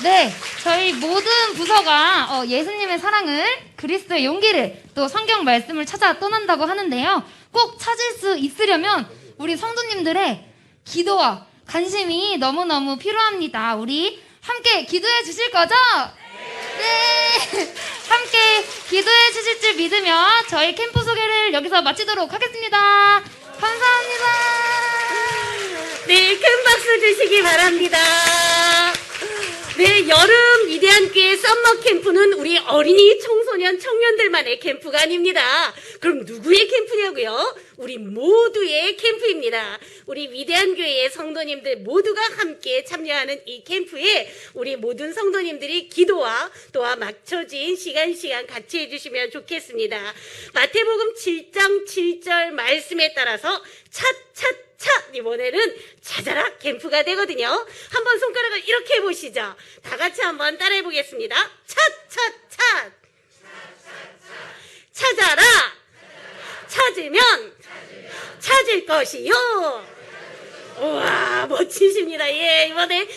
네, 저희 모든 부서가 예수님의 사랑을, 그리스도의 용기를, 또 성경 말씀을 찾아 떠난다고 하는데요. 꼭 찾을 수 있으려면 우리 성도님들의 기도와 관심이 너무너무 필요합니다. 우리 함께 기도해 주실 거죠? 네. 함께 기도해 주실 줄 믿으며 저희 캠프 소개를 여기서 마치도록 하겠습니다. 감사합니다. 네, 큰 박수 주시기 바랍니다. 네, 여름 위대한 교회 썸머 캠프는 우리 어린이, 청소년, 청년들만의 캠프가 아닙니다. 그럼 누구의 캠프냐고요? 우리 모두의 캠프입니다. 우리 위대한 교회의 성도님들 모두가 함께 참여하는 이 캠프에 우리 모든 성도님들이 기도와 또한 맞춰진 시간 같이 해주시면 좋겠습니다. 마태복음 7장 7절 말씀에 따라서 이번에는 찾아라 캠프가 되거든요. 한번 손가락을 이렇게 해보시죠. 다 같이 한번 따라해 보겠습니다. 찾아라. 찾으면 찾을 것이요. 우와, 멋지십니다. 예, 이번에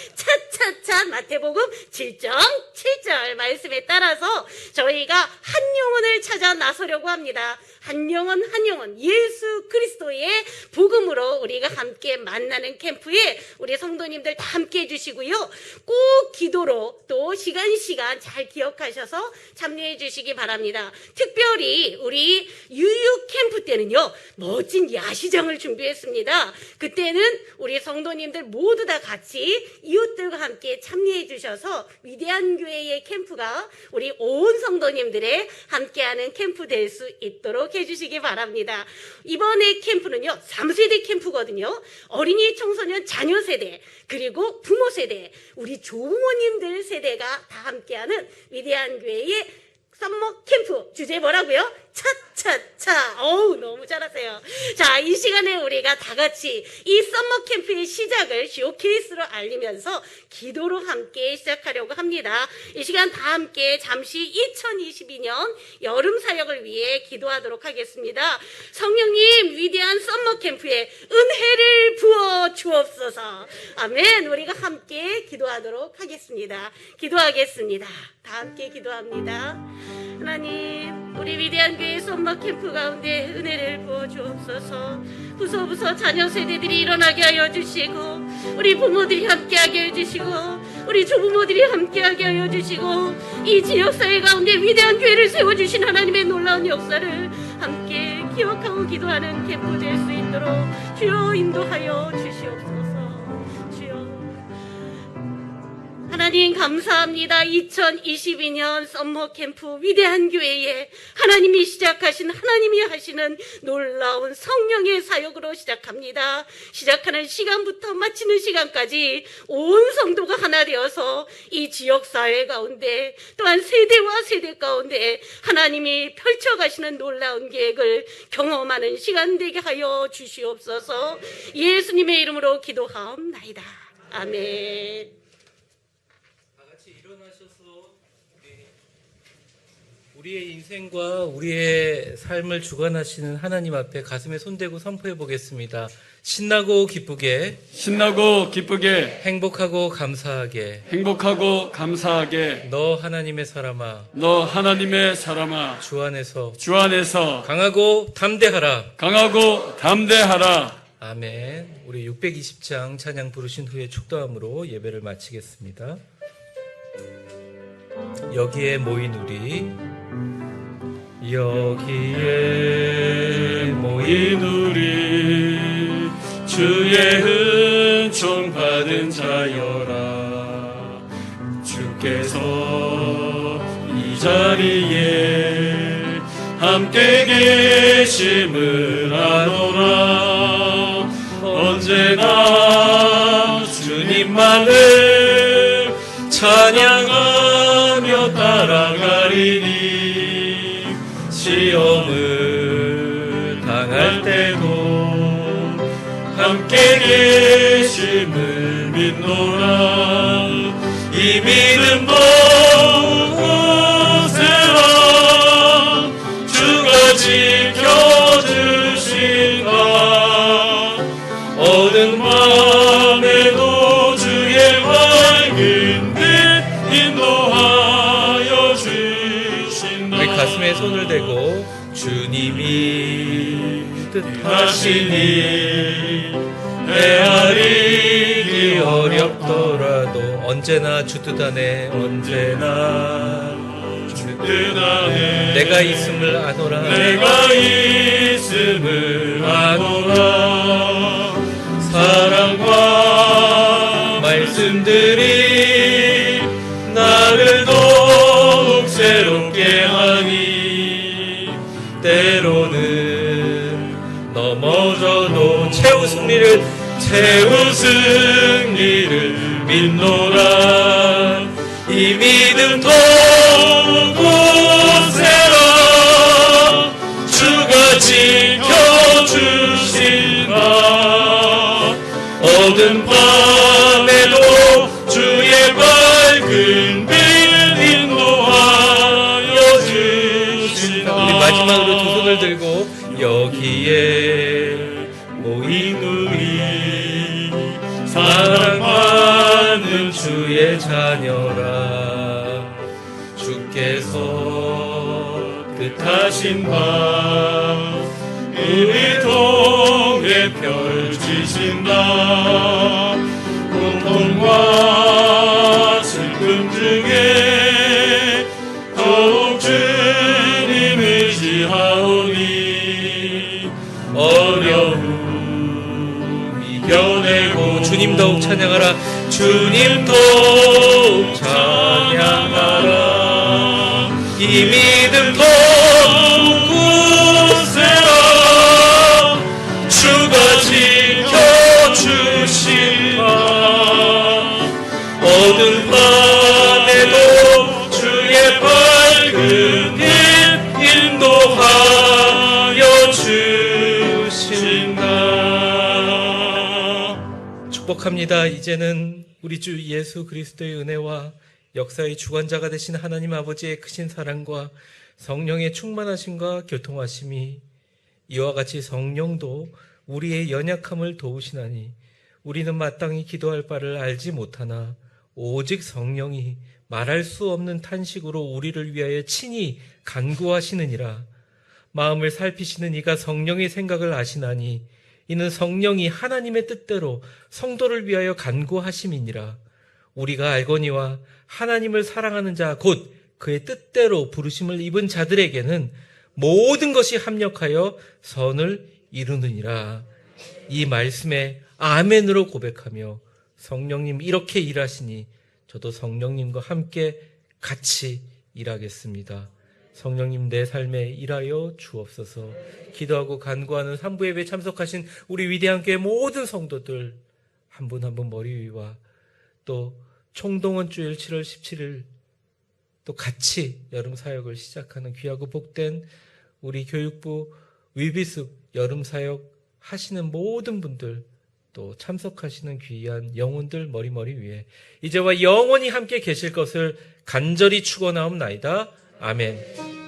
마태복음 7장 7절 말씀에 따라서 저희가 한 영혼을 찾아 나서려고 합니다. 한 영혼 예수 그리스도의 복음으로 우리가 함께 만나는 캠프에 우리 성도님들 다 함께 해주시고요. 꼭 기도로 또 시간 잘 기억하셔서 참여해 주시기 바랍니다. 특별히 우리 유유 캠프 때는요, 멋진 야시장을 준비했습니다. 그때는 우리 성도님들 모두 다 같이 이웃들과 함께 참여해 주셔서 위대한 교회의 캠프가 우리 온 성도님들의 함께하는 캠프 될 수 있도록 해주시기 바랍니다. 이번에 캠프는요, 3세대 캠프거든요. 어린이, 청소년, 자녀 세대, 그리고 부모 세대, 우리 조부모님들 세대가 다 함께하는 위대한 교회의 썸머 캠프. 주제 뭐라고요? 어우, 너무 잘하세요. 자, 이 시간에 우리가 다 같이 이 썸머 캠프의 시작을 쇼케이스로 알리면서 기도로 함께 시작하려고 합니다. 이 시간 다 함께 잠시 2022년 여름 사역을 위해 기도하도록 하겠습니다. 성령님, 위대한 썸머 캠프에 은혜를 부어 주옵소서. 아멘. 우리가 함께 기도하도록 하겠습니다. 기도하겠습니다. 다 함께 기도합니다. 하나님, 우리 위대한 교회 썸머 캠프 가운데 은혜를 부어 주옵소서. 부서 자녀 세대들이 일어나게 하여 주시고, 우리 부모들이 함께하게 해주시고, 우리 조부모들이 함께하게 하여 주시고, 이 지역사회 가운데 위대한 교회를 세워주신 하나님의 놀라운 역사를 함께 기억하고 기도하는 캠프 될 수 있도록 주여 인도하여 주시옵소서. 하나님 감사합니다. 2022년 썸머 캠프 위대한 교회에 하나님이 시작하신, 하나님이 하시는 놀라운 성령의 사역으로 시작합니다. 시작하는 시간부터 마치는 시간까지 온 성도가 하나 되어서 이 지역사회 가운데, 또한 세대와 세대 가운데 하나님이 펼쳐가시는 놀라운 계획을 경험하는 시간 되게 하여 주시옵소서. 예수님의 이름으로 기도하옵나이다. 아멘. 우리의 인생과 우리의 삶을 주관하시는 하나님 앞에 가슴에 손대고 선포해 보겠습니다. 신나고 기쁘게 행복하고 감사하게 너 하나님의 사람아 주 안에서 강하고 담대하라. 아멘. 우리 620장 찬양 부르신 후에 축도함으로 예배를 마치겠습니다. 여기에 모인 우리 주의 은총 받은 자여라. 주께서 이 자리에 함께 계심을 아노라. 언제나 주님만을 찬양하며 따라가리니 시험을 당할 때도 함께 계심을 믿노라. 이 믿음 보세라. 가슴에 손을 대고 주님이 뜻하시니 헤아리기 어렵더라도 언제나 주 뜻 안에 언제나 주 뜻 안에 내가 있음을 아노라 내가 있음을 아노라. 사랑과 말씀들이 나를 더욱 새롭게 하니 때로는 넘어져도 채우 승리를 믿노라. 이 믿음 더욱 굳세라. 주가 지켜주신다. 어두운 밤에도 주의 밝은 빛 인도하여 주신다. 우리 마지막으로 두 손을 들고 여기에 모인 우리 사랑받는 주의 자녀라. 주께서 뜻하신 바 우리 통해 펼치신다. 고통과 슬픔 중에 더욱 주님 의지하오니 어려움 이겨내고 주님 더욱 찬양하라. 주님 더욱 찬양하라. 이 믿음 더욱 굳세라. 주가 지켜주신다. 어두운 밤에도 주의 밝은 빛 인도하여 주신다. 축복합니다. 이제는 우리 주 예수 그리스도의 은혜와 역사의 주관자가 되신 하나님 아버지의 크신 사랑과 성령의 충만하심과 교통하심이 이와 같이 성령도 우리의 연약함을 도우시나니 우리는 마땅히 기도할 바를 알지 못하나 오직 성령이 말할 수 없는 탄식으로 우리를 위하여 친히 간구하시느니라. 마음을 살피시는 이가 성령의 생각을 아시나니 이는 성령이 하나님의 뜻대로 성도를 위하여 간구하심이니라. 우리가 알거니와 하나님을 사랑하는 자 곧 그의 뜻대로 부르심을 입은 자들에게는 모든 것이 합력하여 선을 이루느니라. 이 말씀에 아멘으로 고백하며 성령님 이렇게 일하시니 저도 성령님과 함께 같이 일하겠습니다. 성령님 내 삶에 일하여 주옵소서. 기도하고 간구하는 3부 예배에 참석하신 우리 위대한 교회 모든 성도들 한 분 한 분 머리 위와 또 총동원 주일 7월 17일 또 같이 여름 사역을 시작하는 귀하고 복된 우리 교육부 위비습 여름 사역 하시는 모든 분들 또 참석하시는 귀한 영혼들 머리 위에 이제와 영원히 함께 계실 것을 간절히 축원하옵나이다. 아멘.